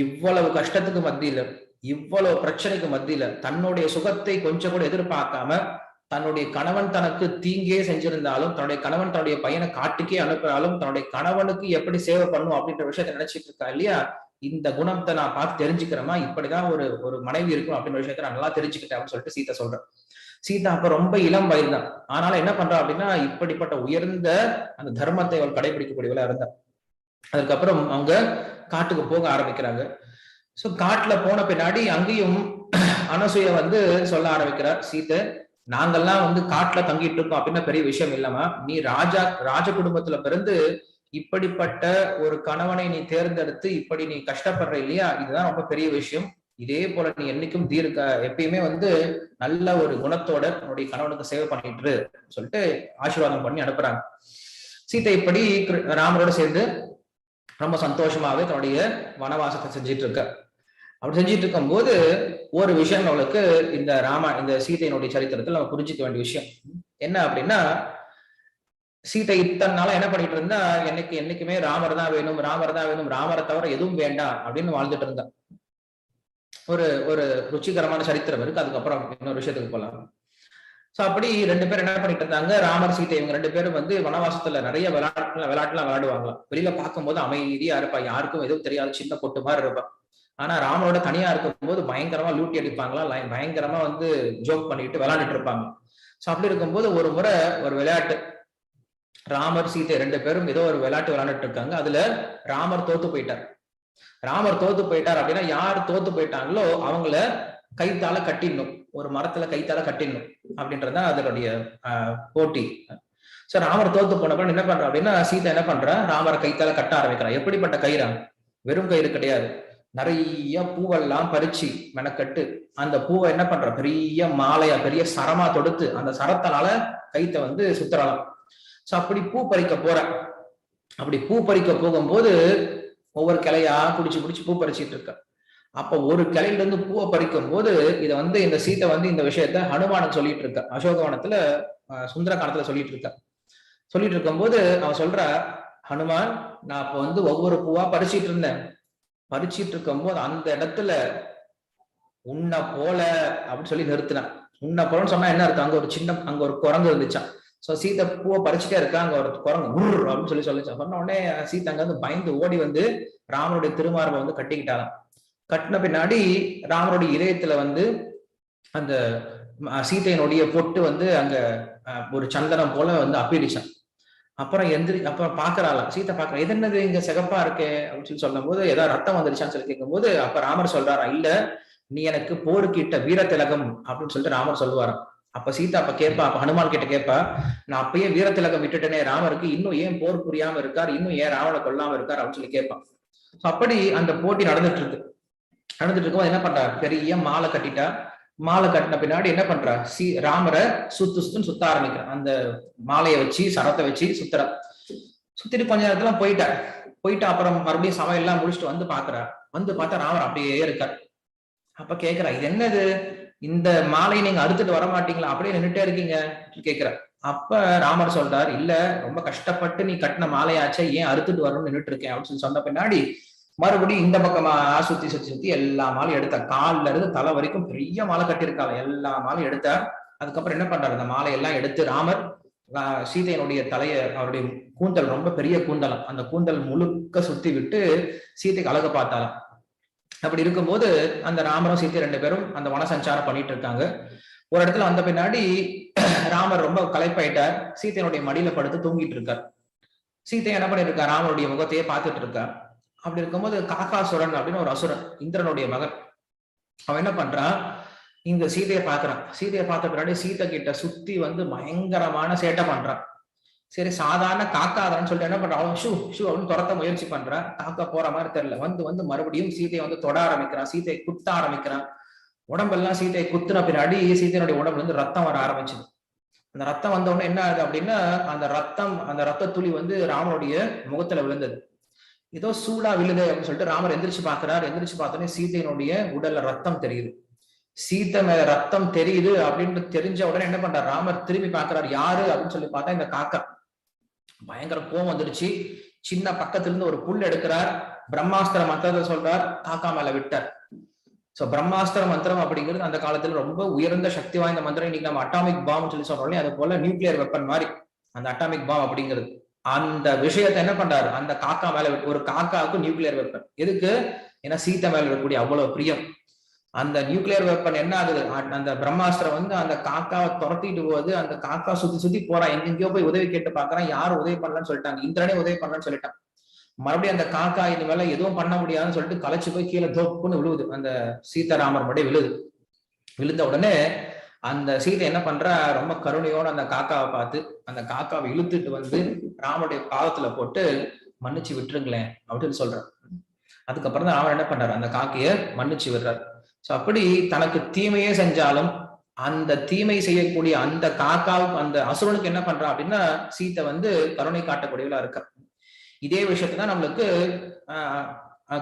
இவ்வளவு கஷ்டத்துக்கு மத்தியில, இவ்வளவு பிரச்சனைக்கு மத்தியில தன்னுடைய சுகத்தை கொஞ்சம் கூட எதிர்பார்க்காம, தன்னுடைய கணவன் தனக்கு தீங்கே செஞ்சிருந்தாலும், தன்னுடைய கணவன் தன்னுடைய பையனை காட்டுக்கே அனுப்பினாலும், தன்னுடைய கணவனுக்கு எப்படி சேவை பண்ணும் அப்படின்ற விஷயத்த நினைச்சிட்டு இருக்கா இல்லையா? இந்த குணத்தை நான் பார்த்து தெரிஞ்சுக்கிறேமா, இப்படிதான் ஒரு மனைவி இருக்கும் அப்படின்ற விஷயத்த நான் நல்லா தெரிஞ்சுக்கிட்டேன் அப்படின்னு சொல்லிட்டு சீத்தை சொல்றேன். சீதா அப்ப ரொம்ப இளம் வயது தான், ஆனாலும் என்ன பண்றா அப்படின்னா, இப்படிப்பட்ட உயர்ந்த அந்த தர்மத்தை அவள் கடைபிடிக்கக்கூடியவளா இருந்தா. அதுக்கப்புறம் அவங்க காட்டுக்கு போக ஆரம்பிக்கிறாங்க. சோ காட்டுல போன பின்னாடி அங்கேயும் அனசூய வந்து சொல்ல ஆரம்பிக்கிறார், சீத்தை நாங்கெல்லாம் வந்து காட்டுல தங்கிட்டு இருக்கோம் அப்படின்னா பெரிய விஷயம் இல்லாம, நீ ராஜ குடும்பத்துல பிறந்து இப்படிப்பட்ட ஒரு கணவனை நீ தேர்ந்தெடுத்து இப்படி நீ கஷ்டப்படுற இல்லையா, இதுதான் ரொம்ப பெரிய விஷயம். இதே போல நீ என்னைக்கும் எப்பயுமே வந்து நல்ல ஒரு குணத்தோட உன்னுடைய கணவனுக்கு சேவை பண்ணிட்டு சொல்லிட்டு ஆசீர்வாதம் பண்ணி அனுப்புறாங்க. சீத்தை இப்படி ராமரோட சேர்ந்து ரொம்ப சந்தோஷமாவே தன்னுடைய வனவாசத்தை செஞ்சிட்டு இருக்க. அப்படி செஞ்சிட்டு இருக்கும் போது ஒரு விஷயம் அவளுக்கு இந்த சீதையினுடைய சரித்திரத்தில் நம்ம புரிஞ்சுக்க வேண்டிய விஷயம் என்ன அப்படின்னா, சீதை இத்தனை நாளா என்ன பண்ணிட்டு இருந்தா, என்னைக்குமே ராமர் தான் வேணும், ராமரை தவிர எதுவும் வேண்டாம் அப்படின்னு வாழ்ந்துட்டு இருந்தா. ஒரு ருச்சிகரமான சரித்திரம் இருக்கு, அதுக்கப்புறம் இன்னொரு விஷயத்துக்கு போலாம். சோ அப்படி ரெண்டு பேரும் என்ன பண்ணிட்டு இருந்தாங்க, ராமர் சீதை இவங்க ரெண்டு பேரும் வந்து வனவாசத்துல நிறைய விளையாட்டுலாம் விளையாடுவாங்களாம். வெளியில பார்க்கும்போது அமைதியா இருப்பா, யாருக்கும் எதுவும் தெரியாது, சின்ன பொட்டு மாதிரி இருப்பா. ஆனா ராமரோட தனியா இருக்கும் போது பயங்கரமா லூட்டி அடிப்பாங்களா, பயங்கரமா வந்து ஜோக் பண்ணிட்டு விளையாண்டுட்டு இருப்பாங்க. சோ அப்படி இருக்கும்போது ஒரு முறை ஒரு விளையாட்டு, ராமர் சீதை ரெண்டு பேரும் ஏதோ ஒரு விளையாட்டு விளையாண்டுட்டு இருக்காங்க. அதுல ராமர் தோத்து போயிட்டார் அப்படின்னா, யார் தோத்து போயிட்டாங்களோ அவங்கள கைத்தால கட்டிடணும், ஒரு மரத்துல கைத்தால கட்டிடணும் அப்படின்றதுதான் அதனுடைய போட்டி. சோ ராமர் தோத்து போனப்ப என்ன பண்றா அப்படின்னா, சீதை என்ன பண்றா, ராமரை கைத்தால கட்ட ஆரம்பிக்கிறா. எப்படிப்பட்ட கயிறா, வெறும் கயிறு கிடையாது, நிறைய பூவெல்லாம் பறிச்சு மெனக்கட்டு அந்த பூவை என்ன பண்ற, பெரிய மாலையா பெரிய சரமா தொடுத்து அந்த சரத்தினால கைத்தை வந்து சுத்தரலாம். சோ அப்படி பூ பறிக்க போகும்போது ஒவ்வொரு கிளையா புடிச்சு பூ பறிச்சிட்டு இருக்க. அப்ப ஒரு கிளையில இருந்து பூவை பறிக்கும் போது இதை வந்து இந்த சீத்தை வந்து இந்த விஷயத்த ஹனுமானுக்கு சொல்லிட்டு இருக்க. அசோகவனத்துல சுந்தரகாண்டத்துல சொல்லிட்டு இருக்கும்போது அவன் சொல்ற, ஹனுமான் நான் அப்ப வந்து ஒவ்வொரு பூவா பறிச்சிட்டு இருக்கும்போது அந்த இடத்துல உன்னை போல அப்படின்னு சொல்லி நிறுத்தினான். உன்னை போலன்னு சொன்னா என்ன இருக்கு, அங்க ஒரு குரங்கு இருந்துச்சான். சோ சீத்தை பூவை பறிச்சுட்டே இருக்கா, அங்க ஒரு குரங்கு உர் அப்படின்னு சொல்லிச்சான். சொன்ன உடனே சீத்தை அங்க வந்து பயந்து ஓடி வந்து ராமனுடைய திருமார்பை வந்து கட்டிக்கிட்டாலாம். கட்டின பின்னாடி ராமனுடைய இதயத்துல வந்து அந்த சீத்தையினுடைய பொட்டு வந்து அங்க ஒரு சந்தனம் போல வந்து அப்பிடிச்சான். அப்புறம் பாக்குறாளாம், சீத்தை பாக்குறா, எது என்னது இங்க சிகப்பா இருக்கே அப்படின்னு சொல்லி சொல்லும் போது, ஏதாவது ரத்தம் வந்துருச்சான்னு சொல்லி கேட்கும் போது அப்ப ராமர் சொல்றாரா, இல்ல நீ எனக்கு போருக்கு இட்ட வீர திலகம் அப்படின்னு சொல்லிட்டு ராமர் சொல்லுவாராம். அப்ப சீதா அப்ப ஹனுமான் கிட்ட கேட்பா, நான் அப்பயே வீர திலகம் விட்டுட்டேனே ராமருக்கு, இன்னும் ஏன் போர் புரியாம இருக்கார், இன்னும் ஏன் ராவண கொல்லாம இருக்கார் அப்படின்னு சொல்லி கேட்பான். அப்படி அந்த போட்டி நடந்துட்டு இருக்கும்போது என்ன பண்றா, பெரிய மாலை கட்டின பின்னாடி என்ன பண்றா, ராமரை சுத்த ஆரம்பிக்கிறான். அந்த மாலையை வச்சு சரத்தை வச்சு சுத்திட்டு கொஞ்ச நேரத்துல போயிட்டா. அப்புறம் மறுபடியும் சமையல்லாம் முடிச்சுட்டு வந்து பார்த்தா ராமர் அப்படியே இருக்கார். அப்ப கேக்குறா, இது என்னது, இந்த மாலையை நீங்க அறுத்துட்டு வர மாட்டீங்களா, அப்படியே நின்றுட்டே இருக்கீங்க கேக்குற. அப்ப ராமர் சொல்றார், இல்ல ரொம்ப கஷ்டப்பட்டு நீ கட்டின மாலையாச்சே, ஏன் அறுத்துட்டு வரணும்னு நின்றுட்டு இருக்கேன் அப்படின்னு சொல்லி சொன்ன பின்னாடி மறுபடியும் இந்த பக்கமா சுத்தி சுத்தி சுத்தி எல்லா மாலையும் எடுத்த, கால்ல இருந்து தலை வரைக்கும் பெரிய மாலை கட்டியிருக்காங்க, எல்லா மாலையும் எடுத்தார். அதுக்கப்புறம் என்ன பண்றாரு, அந்த மாலையெல்லாம் எடுத்து ராமர் சீதையினுடைய தலையை, அவருடைய கூந்தல் ரொம்ப பெரிய கூந்தலம், அந்த கூந்தல் முழுக்க சுத்தி விட்டு சீதைக்கு அழக பார்த்தாராம். அப்படி இருக்கும்போது அந்த ராமரும் சீத்தை 2 பேரும் அந்த வன சஞ்சாரம் பண்ணிட்டு இருக்காங்க. ஒரு இடத்துல வந்த பின்னாடி ராமர் ரொம்ப களைப்பாயிட்டார், சீத்தையனுடைய மடியில படுத்து தூங்கிட்டு இருக்கார். சீத்தை என்ன பண்ணிட்டு ராமருடைய முகத்தையே பார்த்துட்டு இருக்கார். அப்படி இருக்கும்போது காகாசுரன் அப்படின்னு ஒரு அசுரன், இந்திரனுடைய மகன், அவன் என்ன பண்றான், இந்த சீதையை பார்க்கறான். சீதையை பார்த்த பின்னாடி சீத்தை கிட்ட சுத்தி வந்து பயங்கரமான சேட்டை பண்றான். சரி, சாதாரண காக்கா அதன்னு சொல்லிட்டு என்ன பண்றான், அவன் ஷூ ஷூ அப்படின்னு துரத்த முயற்சி பண்றான். காக்கா போற மாதிரி தெரியல, வந்து வந்து மறுபடியும் சீதையை வந்து தொட ஆரம்பிக்கிறான், சீதையை குத்த ஆரம்பிக்கிறான். உடம்பெல்லாம் சீதையை குத்துன பின்னாடி சீதையினுடைய உடம்புல இருந்து ரத்தம் வர ஆரம்பிச்சுது. அந்த ரத்தம் வந்த உடனே என்ன ஆகுது அப்படின்னா, அந்த ரத்த துளி வந்து ராமனுடைய முகத்துல விழுந்தது. ஏதோ சூடா விழுது அப்படின்னு சொல்லிட்டு ராமர் எந்திரிச்சு பாக்குறாரு. எந்திரிச்சு பார்த்தோன்னே சீதையினுடைய உடல்ல ரத்தம் தெரியுது. சீத்தை மேல ரத்தம் தெரியுது அப்படின்னு தெரிஞ்ச உடனே என்ன பண்றாரு, ராமர் திரும்பி பாக்குறாரு, யாரு அப்படின்னு சொல்லி பார்த்தா இந்த காக்கா. பயங்கர கோவம் வந்துடுச்சு. சின்ன பக்கத்துல இருந்து ஒரு புல் எடுக்கிறார், பிரம்மாஸ்திர மந்திரத்தை சொல்றார், காக்கா மேல விட்டார். சோ பிரம்மாஸ்திர மந்திரம் அப்படிங்கிறது அந்த காலத்துல ரொம்ப உயர்ந்த சக்தி வாய்ந்த மந்திரம். இன்னைக்கு நம்ம அட்டாமிக் பாம் சொல்லி சொல்றோம், அது போல நியூக்ளியர் வெப்பன் மாதிரி அந்த அட்டாமிக் பாம் அப்படிங்கிறது. அந்த விஷயத்தை என்ன பண்றாரு, அந்த காக்கா மேல ஒரு காக்காவுக்கு நியூக்ளியர் வெப்பன் எதுக்கு, ஏன்னா சீத்தை மேல இருக்கக்கூடிய அவ்வளவு பிரியம். அந்த நியூக்ளியர் வெப்பன் என்ன ஆகுது, அந்த பிரம்மாஸ்திரம் வந்து அந்த காக்காவை துரத்திட்டு போகுது. அந்த காக்கா சுத்தி சுத்தி போறான், எங்கெங்கயோ போய் உதவி கேட்டு பாக்குறான், யாரும் உதவி பண்ணலன்னு சொல்லிட்டாங்க, இந்திரனே உதவி பண்ணலன்னு சொல்லிட்டான். மறுபடியும் அந்த காக்கா இது மேல எதுவும் பண்ண முடியாதுன்னு சொல்லிட்டு களைச்சு போய் கீழே தோப்புன்னு விழுவுது. அந்த சீதாராமர் மட்டும் விழுது. விழுந்த உடனே அந்த சீதை என்ன பண்றா, ரொம்ப கருணையோட அந்த காக்காவை பார்த்து அந்த காக்காவை இழுத்துட்டு வந்து ராமனுடைய பாதத்துல போட்டு மன்னிச்சு விட்டுருங்களேன் அப்படின்னு சொல்றார். அதுக்கப்புறம் தான் ராமன் என்ன பண்றாரு, அந்த காக்கைய மன்னிச்சு விடுறாரு. சோ அப்படி தனக்கு தீமையே செஞ்சாலும் அந்த தீமை செய்யக்கூடிய அந்த காக்காவுக்கு, அந்த அசுரனுக்கு என்ன பண்றான் அப்படின்னா, சீத்தை வந்து கருணை காட்டக்கூடியவளா இருக்க. இதே விஷயத்தான் நம்மளுக்கு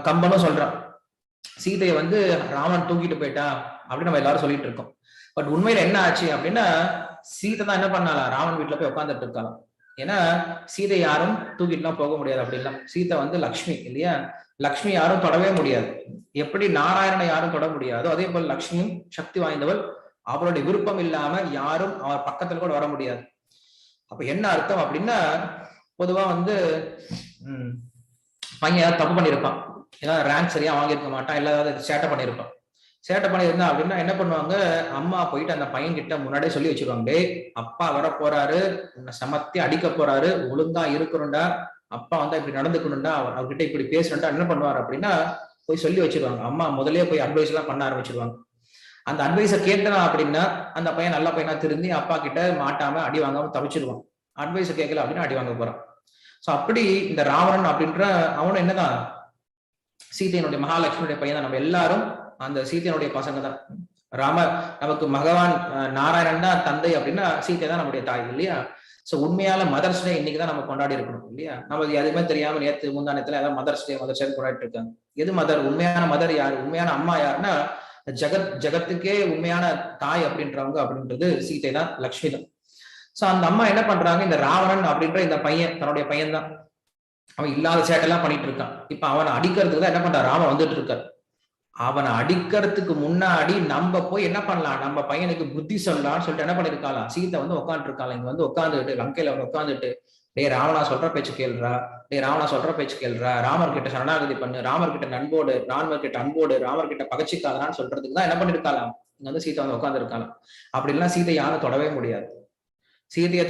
கம்பனும் சொல்றான். சீதையை வந்து ராமன் தூக்கிட்டு போயிட்டா அப்படின்னு நம்ம எல்லாரும் சொல்லிட்டு இருக்கோம். பட் உண்மையில என்ன ஆச்சு அப்படின்னா, சீதை தான் என்ன பண்ணாலாம், ராமன் வீட்டுல போய் உட்காந்துட்டு இருக்கலாம். ஏன்னா சீதை யாரும் தூக்கிட்டுலாம் போக முடியாது அப்படிலாம். சீதை வந்து லக்ஷ்மி இல்லையா, லக்ஷ்மி யாரும் தொடவே முடியாது. எப்படி நாராயணனை யாரும் தொட முடியாதோ அதே போல லக்ஷ்மியும் சக்தி வாய்ந்தவள். அவருடைய விருப்பம் இல்லாம யாரும் அவர் பக்கத்துல கூட வர முடியாது. அப்ப என்ன அர்த்தம் அப்படின்னா, பொதுவா வந்து பையன் தப்பு பண்ணியிருப்பான், ஏன்னா ரேங்க் சரியா வாங்கியிருக்க மாட்டான், இல்ல ஏதாவது சேட்டை பண்ணியிருப்பான். சேட்டை பண்ணியிருந்தா அப்படின்னா என்ன பண்ணுவாங்க, அம்மா போயிட்டு அந்த பையன் கிட்ட முன்னாடியே சொல்லி வச்சிருவாங்க, டே அப்பா வர போறாரு, உன்னை சமத்தி அடிக்க போறாரு, ஒழுங்கா இருக்கணும்டா, அப்பா வந்தா இப்படி நடந்துக்கணும்டா, அவர்கிட்ட இப்படி பேசணும்டா. என்ன பண்ணுவார் அப்படின்னா போய் சொல்லி வச்சிருவாங்க. அம்மா முதலே போய் அட்வைஸ் எல்லாம் பண்ண ஆரம்பிச்சிருவாங்க. அந்த அட்வைஸை கேட்டனா அப்படின்னா அந்த பையன் நல்ல பையனா திருந்தி அப்பா கிட்ட மாட்டாம அடி வாங்காம தவிச்சிருவான். அட்வைஸை கேட்கல அப்படின்னா அடி வாங்க போறான். சோ அப்படி இந்த ராவணன் அப்படின்ற அவனும் என்னதான் சீதையினுடைய மகாலட்சுமியுடைய பையன் தான். நம்ம எல்லாரும் அந்த சீதையினுடைய பசங்க தான். நமக்கு பகவான் நாராயணன் தான் தந்தை அப்படின்னா சீதை தான் நம்முடைய தாய் இல்லையா. சோ உண்மையால மதர்ஸ் டே இன்னைக்குதான் நம்ம கொண்டாடி இருக்கணும் இல்லையா. நமக்கு எதுவுமே தெரியாம நேற்று முந்தானத்துல ஏதாவது மதர்ஸ் டே கொண்டாடிட்டு இருக்காங்க. எது மதர், உண்மையான மதர் யாரு, உண்மையான அம்மா யாருன்னா ஜகத்துக்கே உண்மையான தாய் அப்படின்றவங்க அப்படின்றது சீதை தான், லக்ஷ்மி தான். சோ அந்த அம்மா என்ன பண்றாங்க, இந்த ராவணன் அப்படின்ற இந்த பையன் தன்னுடைய பையன் தான், அவன் இல்லாத சேட்டெல்லாம் பண்ணிட்டு இருக்கான். இப்ப அவனை அடிக்கிறதுக்கு தான் என்ன பண்றான், ராமன் வந்துட்டு இருக்காரு. அவனை அடிக்கிறதுக்கு முன்னாடி நம்ம போய் என்ன பண்ணலாம், நம்ம பையனுக்கு புத்தி சொல்லலாம்னு சொல்லிட்டு என்ன பண்ணிருக்காளாம், சீதை வந்து உட்காந்துட்டு இருக்காள். இங்க வந்து உட்காந்துட்டு லங்கையில வந்து உட்காந்துட்டு, டே ராவணா சொல்ற பேச்சு கேள்றா, ராவணா சொல்ற பேச்சு கேள்றா, ராமர் கிட்ட சரணாகதி பண்ணு, ராமர் கிட்ட நண்போடு, ராமர் கிட்ட அன்போடு, ராமர் கிட்ட பகச்சிக்காதான்னு சொல்றதுக்கு தான் என்ன பண்ணிருக்காளாம், இங்க வந்து சீதை வந்து உட்காந்து இருக்காளாம். அப்படி எல்லாம் சீதை யாரும் தொடவே முடியாது. சீதையை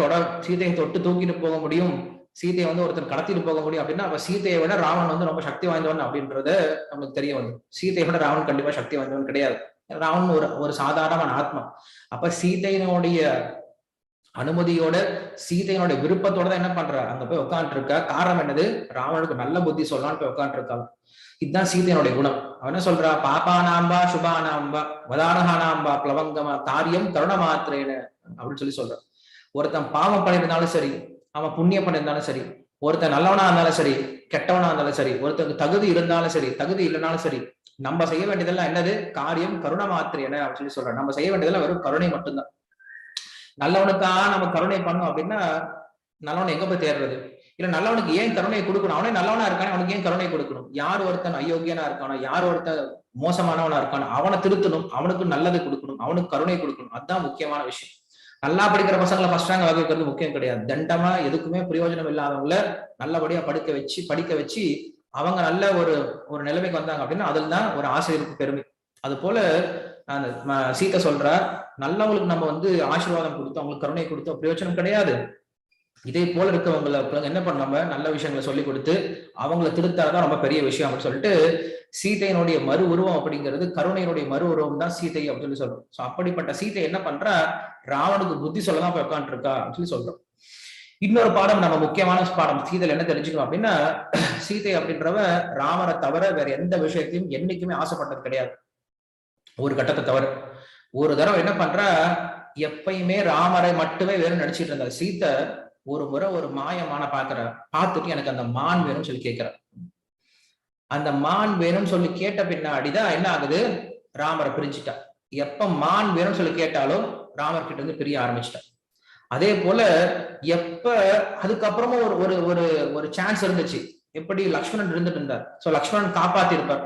தொட்டு தூக்கிட்டு போக முடியும், சீதையை வந்து ஒருத்தர் கடத்திட்டு போக முடியும் அப்படின்னா அப்ப சீதையை விட ராவன் வந்து ரொம்ப சக்தி வாய்ந்தவன் அப்படின்றது நமக்கு தெரிய வந்து. சீதையை விட ராவன் கண்டிப்பா சக்தி வாய்ந்தவன் கிடையாது. ராவன் ஒரு சாதாரணமான ஆத்மா. அப்ப சீதையினுடைய அனுமதியோட சீதையினுடைய விருப்பத்தோட தான் என்ன பண்ற, அங்க போய் உட்காந்துட்டு இருக்க. காரணம் என்னது, ராவனுக்கு நல்ல புத்தி சொல்லலான்னு போய் உட்காந்துட்டு இருக்காங்க. இதுதான் சீதையினுடைய குணம். அவன் என்ன சொல்றா, பாப்பானாம்பா சுபானாம்பா வதானஹானாம்பா பிளவங்கமா காரியம் கருண மாத்திரேன அப்படின்னு சொல்லி சொல்றான். ஒருத்தன் பாவம் பண்ணியிருந்தாலும் சரி, அவன் புண்ணியம் பண்ணியிருந்தாலும் சரி, ஒருத்தன் நல்லவனா இருந்தாலும் சரி, கெட்டவனா இருந்தாலும் சரி, ஒருத்தனுக்கு தகுதி இருந்தாலும் சரி, தகுதி இல்லைனாலும் சரி, நம்ம செய்ய வேண்டியதெல்லாம் என்னது, காரியம் கருண மாத்திரேன அப்படின்னு சொல்லி சொல்றான். நம்ம செய்ய வேண்டியதெல்லாம் வெறும் கருணை மட்டும்தான். நல்லவனுக்கா நம்ம கருணை பண்ணோம் அப்படின்னா நல்லவனை எங்க போய் தேடுறது? இல்ல நல்லவனுக்கு ஏன் கருணை கொடுக்கணும்? அவனே நல்லவனா இருக்கானே, அவனுக்கு ஏன் கருணை கொடுக்கணும்? யார் ஒருத்தன் அயோக்கியனா இருக்கானோ, யார் ஒருத்தன் மோசமானவனா இருக்கானோ அவனை திருத்தணும், அவனுக்கு நல்லது கொடுக்கணும், அவனுக்கு கருணை கொடுக்கணும். அதுதான் முக்கியமான விஷயம். நல்லா படிக்கிற பசங்களை ஃபர்ஸ்ட் ரேங்க் வாங்க வைக்கிறது முக்கியம் கிடையாது. தண்டமா எதுக்குமே பிரயோஜனம் இல்லாதவங்கள நல்லபடியா படிக்க வச்சு அவங்க நல்ல ஒரு ஒரு நிலைமைக்கு வந்தாங்க அப்படின்னா அதில் தான் ஒரு ஆசிரியருக்கு பெருமை. அது போல அந்த சீத்தை சொல்றா, நல்லவங்களுக்கு நம்ம வந்து ஆசீர்வாதம் கொடுத்து அவங்களுக்கு கருணை கொடுத்தோம் பிரயோஜனம் கிடையாது. இதே போல இருக்கவங்களை என்ன பண்ணாம நல்ல விஷயங்களை சொல்லி கொடுத்து அவங்களை திருத்தாதான் ரொம்ப பெரிய விஷயம் அப்படின்னு சொல்லிட்டு சீதையினுடைய மறு உருவம் அப்படிங்கிறது கருணையினுடைய மறு உருவம் தான் சீதை அப்படின்னு சொல்லி சொல்றோம். சோ அப்படிப்பட்ட சீதை என்ன பண்றா, ராவனுக்கு புத்தி சொல்லதான் போய் உட்காந்துட்டு இருக்கா அப்படின்னு சொல்லி சொல்றோம். இன்னொரு பாடம், நம்ம முக்கியமான பாடம் சீதையில என்ன தெரிஞ்சுக்கணும் அப்படின்னா, சீதை அப்படின்றவ ராமரை தவிர வேற எந்த விஷயத்தையும் என்னைக்குமே ஆசைப்பட்டது கிடையாது. ஒரு கட்டத்தை தவிர ஒரு தடவை என்ன பண்றா, எப்பயுமே ராமரை மட்டுமே வேறும் நடிச்சிட்டு இருந்தா சீதை ஒரு முறை ஒரு மாயமான பாக்குற பார்த்துட்டு எனக்கு அந்த மான் வேணும்னு சொல்லி கேட்கிற. அந்த மான் வேணும்னு சொல்லி கேட்ட பின்னாடிதான் என்ன ஆகுது, ராமரை பிரிஞ்சுட்டா. எப்ப மான் வேணும்னு சொல்லி கேட்டாலும் ராமர் கிட்ட இருந்து பிரிய ஆரம்பிச்சிட்டா. அதே போல எப்ப அதுக்கப்புறமும் ஒரு ஒரு ஒரு ஒரு சான்ஸ் இருந்துச்சு, எப்படி லக்ஷ்மணன் இருந்துட்டு இருந்தார். சோ லக்ஷ்மணன் காப்பாத்தி இருப்பார்.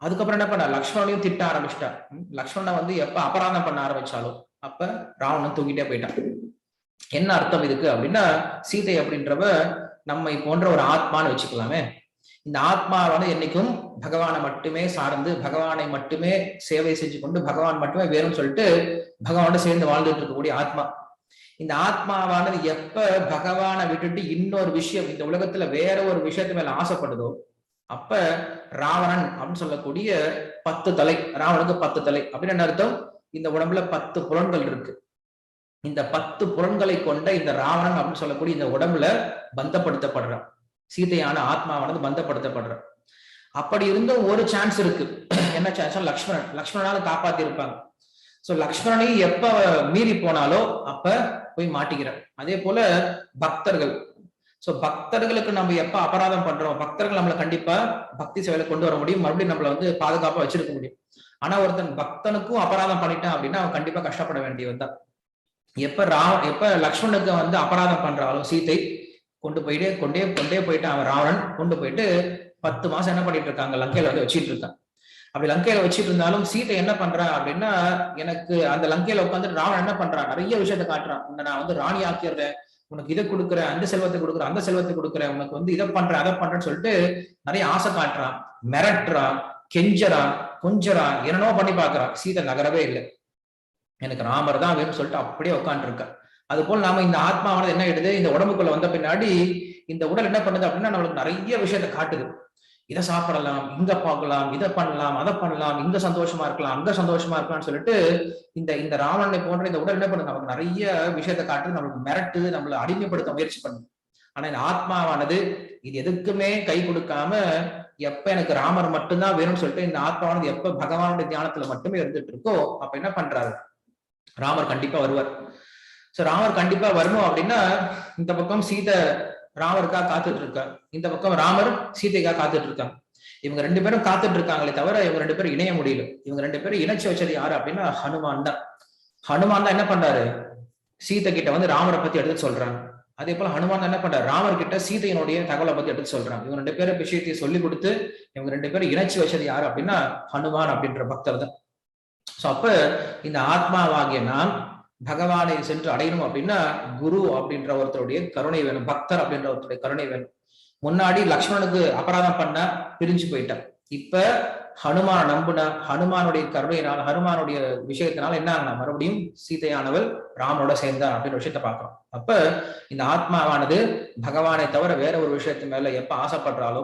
அதுக்கப்புறம் என்ன பண்ண, லக்ஷ்மணனையும் திட்ட ஆரம்பிச்சிட்டா. லக்ஷ்மணனை வந்து எப்ப அபராதம் பண்ண ஆரம்பிச்சாலும் அப்ப ராவணன் தூக்கிட்டே போயிட்டான். என்ன அர்த்தம் இதுக்கு அப்படின்னா, சீதை அப்படின்றவ நம்மை போன்ற ஒரு ஆத்மான்னு வச்சுக்கலாமே. இந்த ஆத்மாவானது என்னைக்கும் பகவானை மட்டுமே சார்ந்து பகவானை மட்டுமே சேவை செஞ்சு கொண்டு பகவான் மட்டுமே வேணும்னு சொல்லிட்டு பகவானோட சேர்ந்து வாழ்ந்துட்டு இருக்கக்கூடிய ஆத்மா. இந்த ஆத்மாவானது எப்ப பகவானை விட்டுட்டு இன்னொரு விஷயம் இந்த உலகத்துல வேற ஒரு விஷயத்து மேல ஆசைப்படுதோ அப்ப ராவணன் அப்படின்னு சொல்லக்கூடிய 10 தலை, ராவனுக்கு 10 தலை அப்படின்னு என்ன அர்த்தம், இந்த உடம்புல 10 புலன்கள் இருக்கு. இந்த 10 புலன்களை கொண்ட இந்த ராவணன் அப்படின்னு சொல்லக்கூடிய இந்த உடம்புல பந்தப்படுத்தப்படுறான். சீதையான ஆத்மாவானது பந்தப்படுத்தப்படுற. அப்படி இருந்தும் ஒரு சான்ஸ் இருக்கு. என்ன சான்ஸ், லக்ஷ்மணனால காப்பாத்தி இருப்பாங்க. சோ லக்ஷ்மணனை எப்ப மீறி போனாலோ அப்ப போய் மாட்டிக்கிறார். அதே போல பக்தர்கள், சோ பக்தர்களுக்கு நம்ம எப்ப அபராதம் பண்றோம், பக்தர்கள் நம்மளை கண்டிப்பா பக்தி சேவையில கொண்டு வர முடியும், மறுபடியும் நம்மள வந்து பாதுகாப்பா வச்சிருக்க முடியும். ஆனா ஒருத்தன் பக்தனுக்கும் அபராதம் பண்ணிட்டான் அப்படின்னா அவன் கண்டிப்பா கஷ்டப்பட வேண்டியவன் தான். எப்ப லக்ஷ்மணனுக்கு வந்து அபராதம் பண்றாலும் சீதை கொண்டே போயிட்டு அவன் ராவணன் கொண்டு போயிட்டு 10 மாசம் என்ன பண்ணிட்டு இருக்காங்க, லங்கையில வந்து வச்சிட்டு இருக்கான். அப்படி லங்கையில வச்சிட்டு இருந்தாலும் சீதை என்ன பண்றா அப்படின்னா, எனக்கு அந்த லங்கையில உட்காந்து ராவணன் என்ன பண்றான், நிறைய விஷயத்த காட்டுறான். உன்னை நான் வந்து ராணி ஆக்கிடுறேன், உனக்கு இதை கொடுக்குறேன், அந்த செல்வத்தை கொடுக்குறேன், அந்த செல்வத்தை கொடுக்குறேன், உனக்கு வந்து இதை பண்றேன் அதை பண்றேன்னு சொல்லிட்டு நிறைய ஆசை காட்டுறான், மிரட்டுறான், கெஞ்சறான், கொஞ்சறான், என்னென்னோ பண்ணி பாக்குறான். சீதை நகரவே இல்லை. எனக்கு ராமர் தான் வேணும்னு சொல்லிட்டு அப்படியே உட்காந்துட்டு இருக்க. அது போல நாம இந்த ஆத்மாவானது என்ன ஆயிடுது, இந்த உடம்புக்குள்ள வந்த பின்னாடி இந்த உடல் என்ன பண்ணுது அப்படின்னா நம்மளுக்கு நிறைய விஷயத்த காட்டுது. இதை சாப்பிடலாம், இங்க பார்க்கலாம், இதை பண்ணலாம், அதை பண்ணலாம், இங்க சந்தோஷமா இருக்கலாம், அங்க சந்தோஷமா இருக்கலாம்னு சொல்லிட்டு இந்த இந்த ராவணனை போன்ற இந்த உடல் என்ன பண்ணுது, நமக்கு நிறைய விஷயத்த காட்டுது, நம்மளுக்கு மிரட்டுது, நம்மளை அடிமைப்படுத்த முயற்சி பண்ணுது. ஆனா இந்த ஆத்மாவானது இது எதுக்குமே கை கொடுக்காம எப்ப எனக்கு ராமர் மட்டும்தான் வேணும்னு சொல்லிட்டு இந்த ஆத்மாவானது எப்ப பகவானுடைய தியானத்துல மட்டுமே இருந்துட்டு இருக்கோ அப்ப என்ன பண்றாரு, ராமர் கண்டிப்பா வருவார். சோ ராமர் கண்டிப்பா வரணும் அப்படின்னா இந்த பக்கம் சீதை ராமருக்காக காத்துட்டு இருக்கா, இந்த பக்கம் ராமர் சீதைக்காக காத்துட்டு இருக்காங்க. இவங்க 2 பேரும் காத்துட்டு இருக்காங்களே தவிர இவங்க 2 பேரும் இணைய முடியல. இவங்க 2 பேரும் இணைச்சு வச்சது யாரு அப்படின்னா ஹனுமான் தான். ஹனுமான் தான் என்ன பண்றாரு, சீதை கிட்ட வந்து ராமரை பத்தி எடுத்து சொல்றாங்க. அதே போல ஹனுமான் என்ன பண்றாரு, ராமர் கிட்ட சீதையினுடைய தகவலை பத்தி எடுத்து சொல்றாங்க. இவங்க 2 பேரும் விஷயத்தையும் சொல்லி கொடுத்து இவங்க 2 பேரும் இணைச்சு வச்சது யாரு அப்படின்னா ஹனுமான் அப்படின்ற பக்தர் தான். சோ அப்ப இந்த ஆத்மாவாகிய நாம் பகவானை சென்று அடையணும் அப்படின்னா குரு அப்படின்ற ஒருத்தருடைய கருணை வேணும், பக்தர் அப்படின்ற ஒருத்தருடைய கருணை வேணும். முன்னாடி லக்ஷ்மணனுக்கு அபராதம் பண்ண பிரிஞ்சு போயிட்டான். இப்ப ஹனுமான நம்புன ஹனுமானுடைய கருணையினால் ஹனுமானுடைய விஷயத்தினால என்ன ஆகுனா மறுபடியும் சீதையானவள் ராமனோட சேர்ந்தார் அப்படின்ற விஷயத்த பாக்குறோம். அப்ப இந்த ஆத்மாவானது பகவானை தவிர வேற ஒரு விஷயத்து மேல எப்ப ஆசைப்படுறாலோ,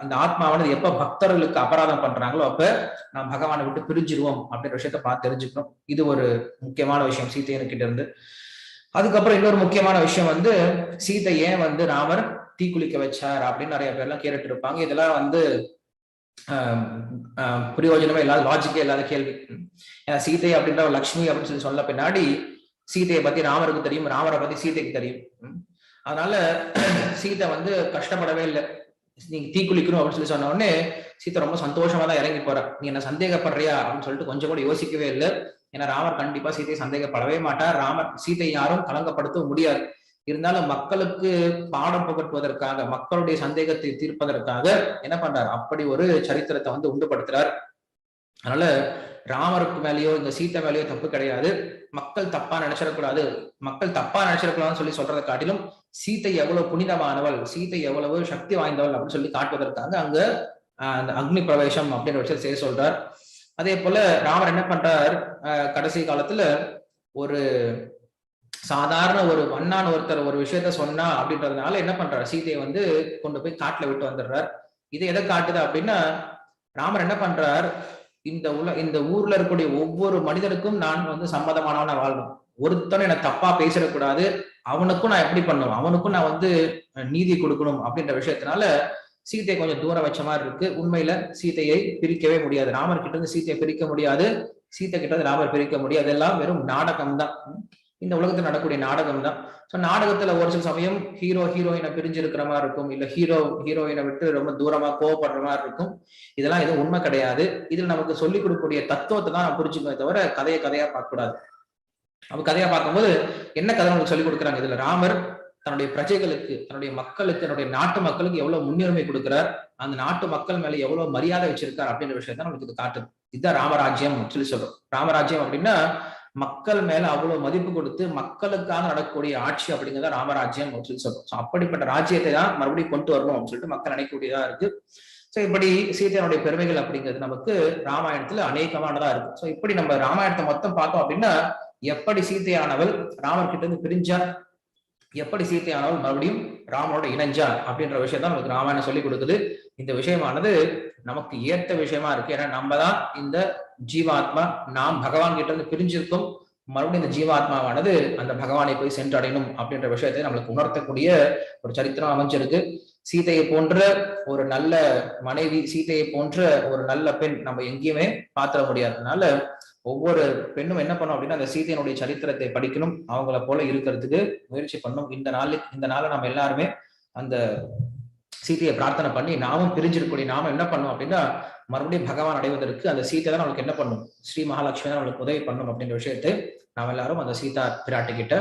இந்த ஆத்மாவானது எப்ப பக்தர்களுக்கு அபராதம் பண்றாங்களோ அப்ப நாம் பகவானை விட்டு பிரிஞ்சிருவோம் அப்படின்ற விஷயத்த பார்த்து தெரிஞ்சுக்கணும். இது ஒரு முக்கியமான விஷயம் சீதையன்கிட்ட இருந்து. அதுக்கப்புறம் இன்னொரு முக்கியமான விஷயம் வந்து சீதை ஏன் வந்து ராமர் தீக்குளிக்க வச்சார் அப்படின்னு நிறைய பேர்லாம் கேட்டுட்டு இருப்பாங்க. இதெல்லாம் வந்து பிரயோஜனமே இல்லாத, லாஜிக்கே இல்லாத கேள்வி. ஏன்னா சீதை அப்படின்ற லக்ஷ்மி அப்படின்னு சொல்லி சொன்ன பின்னாடி சீதையை பத்தி ராமருக்கு தெரியும், ராமரை பத்தி சீதைக்கு தெரியும். அதனால சீதை வந்து கஷ்டப்படவே இல்லை. நீங்க தீக்குளிக்கணும் அப்படின்னு சொல்லி சொன்ன உடனே சீதை ரொம்ப சந்தோஷமா தான் இறங்கி போறா. நீ என்ன சந்தேகப்படுறியா அப்படின்னு சொல்லிட்டு கொஞ்சம் கூட யோசிக்கவே இல்லை. ஏன்னா ராமர் கண்டிப்பா சீதையை சந்தேகப்படவே மாட்டார். ராமர் சீதை யாரும் கலங்கப்படுத்த முடியாது. இருந்தாலும் மக்களுக்கு பாடம் புகட்டுவதற்காக, மக்களுடைய சந்தேகத்தை தீர்ப்பதற்காக என்ன பண்றார், அப்படி ஒரு சரித்திரத்தை வந்து உண்டுபடுத்துறார். அதனால ராமருக்கு மேலேயோ இந்த சீத்தை மேலேயோ தப்பு கிடையாது. மக்கள் தப்பா நினைச்சிடக்கூடாது, மக்கள் தப்பா நினைச்சிடக்கூடாதுன்னு சொல்லி சொல்றதை காட்டிலும் சீத்தை எவ்வளவு புனிதமானவள், சீத்தை எவ்வளவு சக்தி வாய்ந்தவள் அப்படின்னு சொல்லி காட்டுவதற்காக அங்க அந்த அக்னி பிரவேசம் அப்படின்ற விஷயத்தை செய்ய சொல்றார். அதே போல ராமர் என்ன பண்றார், கடைசி காலத்துல ஒரு சாதாரண ஒரு வண்ணான் ஒருத்தர் ஒரு விஷயத்த சொன்னா அப்படின்றதுனால என்ன பண்றாரு, சீதையை வந்து கொண்டு போய் காட்டுல விட்டு வந்துடுறார். இது எதை காட்டுது அப்படின்னா, ராமர் என்ன பண்றார், இந்த ஊர்ல இருக்கக்கூடிய ஒவ்வொரு மனிதனுக்கும் நான் வந்து சம்மதமானவன வாழணும், ஒருத்தனும் எனக்கு தப்பா பேசிடக்கூடாது, அவனுக்கும் நான் எப்படி பண்ணும், அவனுக்கும் நான் வந்து நீதி கொடுக்கணும் அப்படின்ற விஷயத்தினால சீதையை கொஞ்சம் தூரம் வச்ச மாதிரி இருக்கு. உண்மையில சீதையை பிரிக்கவே முடியாது, ராமர் கிட்ட இருந்து சீதையை பிரிக்க முடியாது, சீத்தை கிட்ட இருந்து ராமர் பிரிக்க முடியாது. எல்லாம் வெறும் நாடகம் தான், இந்த உலகத்தில் நடக்கூடிய நாடகம் தான். ஸோ நாடகத்துல ஒரு சில சமயம் ஹீரோ ஹீரோயினை பிரிஞ்சிருக்கிற மாதிரி இருக்கும், இல்ல ஹீரோயினை விட்டு ரொம்ப தூரமா கோவப்படுற மாதிரி இருக்கும். இதெல்லாம் எதுவும் உண்மை கிடையாது. இதுல நமக்கு சொல்லிக் கொடுக்கக்கூடிய தத்துவத்தை தான் நம்ம புரிஞ்சுக்கவே தவிர கதையா பார்க்க கூடாது. அப்ப கதையா பார்க்கும்போது என்ன கதை நமக்கு சொல்லிக் கொடுக்குறாங்க, இதுல ராமர் தன்னுடைய பிரஜைகளுக்கு, தன்னுடைய மக்களுக்கு, தன்னுடைய நாட்டு மக்களுக்கு எவ்வளவு முன்னுரிமை கொடுக்கிறார், அந்த நாட்டு மக்கள் மேல எவ்வளவு மரியாதை வச்சிருக்கார் அப்படின்ற விஷயத்த நமக்கு இது காட்டுது. இதுதான் ராமராஜ்யம் சொல்லி சொல்றோம். ராமராஜ்யம் அப்படின்னா மக்கள் மேல அவ்வளவு மதிப்பு கொடுத்து மக்களுக்காக நடக்கக்கூடிய ஆட்சி அப்படிங்கிறத ராமராஜ்யம் சொல்லி சொல்றோம். அப்படிப்பட்ட ராஜ்யத்தை தான் மறுபடியும் கொண்டு வரணும் அப்படின்னு சொல்லிட்டு மக்கள் நினைக்கக்கூடியதா இருக்கு. சோ இப்படி சீதையனுடைய பெருமைகள் அப்படிங்கிறது நமக்கு ராமாயணத்துல அநேகமானதா இருக்கு. சோ இப்படி நம்ம ராமாயணத்தை மொத்தம் பார்த்தோம் அப்படின்னா, எப்படி சீதையானவள் ராமர் கிட்ட இருந்து பிரிஞ்சா, எப்படி சீதையானவள் மறுபடியும் ராமனோட இணைஞ்சா அப்படின்ற விஷயத்தான் நமக்கு ராமாயணம் சொல்லி கொடுக்குது. இந்த விஷயமானது நமக்கு ஏற்ற விஷயமா இருக்கு. ஏன்னா நம்ம தான் இந்த ஜீவாத்மா, நாம் பகவான் கிட்ட இருந்து பிரிஞ்சிருக்கோம், மறுபடியும் இந்த ஜீவாத்மாவானது அந்த பகவானை போய் சென்றடையணும் அப்படின்ற விஷயத்தை நம்மளுக்கு உணர்த்தக்கூடிய ஒரு சரித்திரம் அமைஞ்சிருக்கு. சீதையை போன்ற ஒரு நல்ல மனைவி, சீதையை போன்ற ஒரு நல்ல பெண் நம்ம எங்கேயுமே பாத்திர முடியாததுனால ஒவ்வொரு பெண்ணும் என்ன பண்ணும் அப்படின்னா, அந்த சீதையினுடைய சரித்திரத்தை படிக்கணும், அவங்கள போல இருக்கிறதுக்கு முயற்சி பண்ணும். இந்த நாளை நம்ம எல்லாருமே அந்த சீதையை பிரார்த்தனை பண்ணி நாமும் பிரிஞ்சிருக்கக்கூடிய நாம என்ன பண்ணும் அப்படின்னா, மறுபடியும் பகவான் அடைவதற்கு அந்த சீதை தான் நம்மளுக்கு என்ன பண்ணும், ஸ்ரீ மகாலட்சுமி தான் நம்மளுக்கு உதவி பண்ணும் அப்படின்ற விஷயத்தை நாம் எல்லாரும் அந்த சீதா பிராட்டி கிட்ட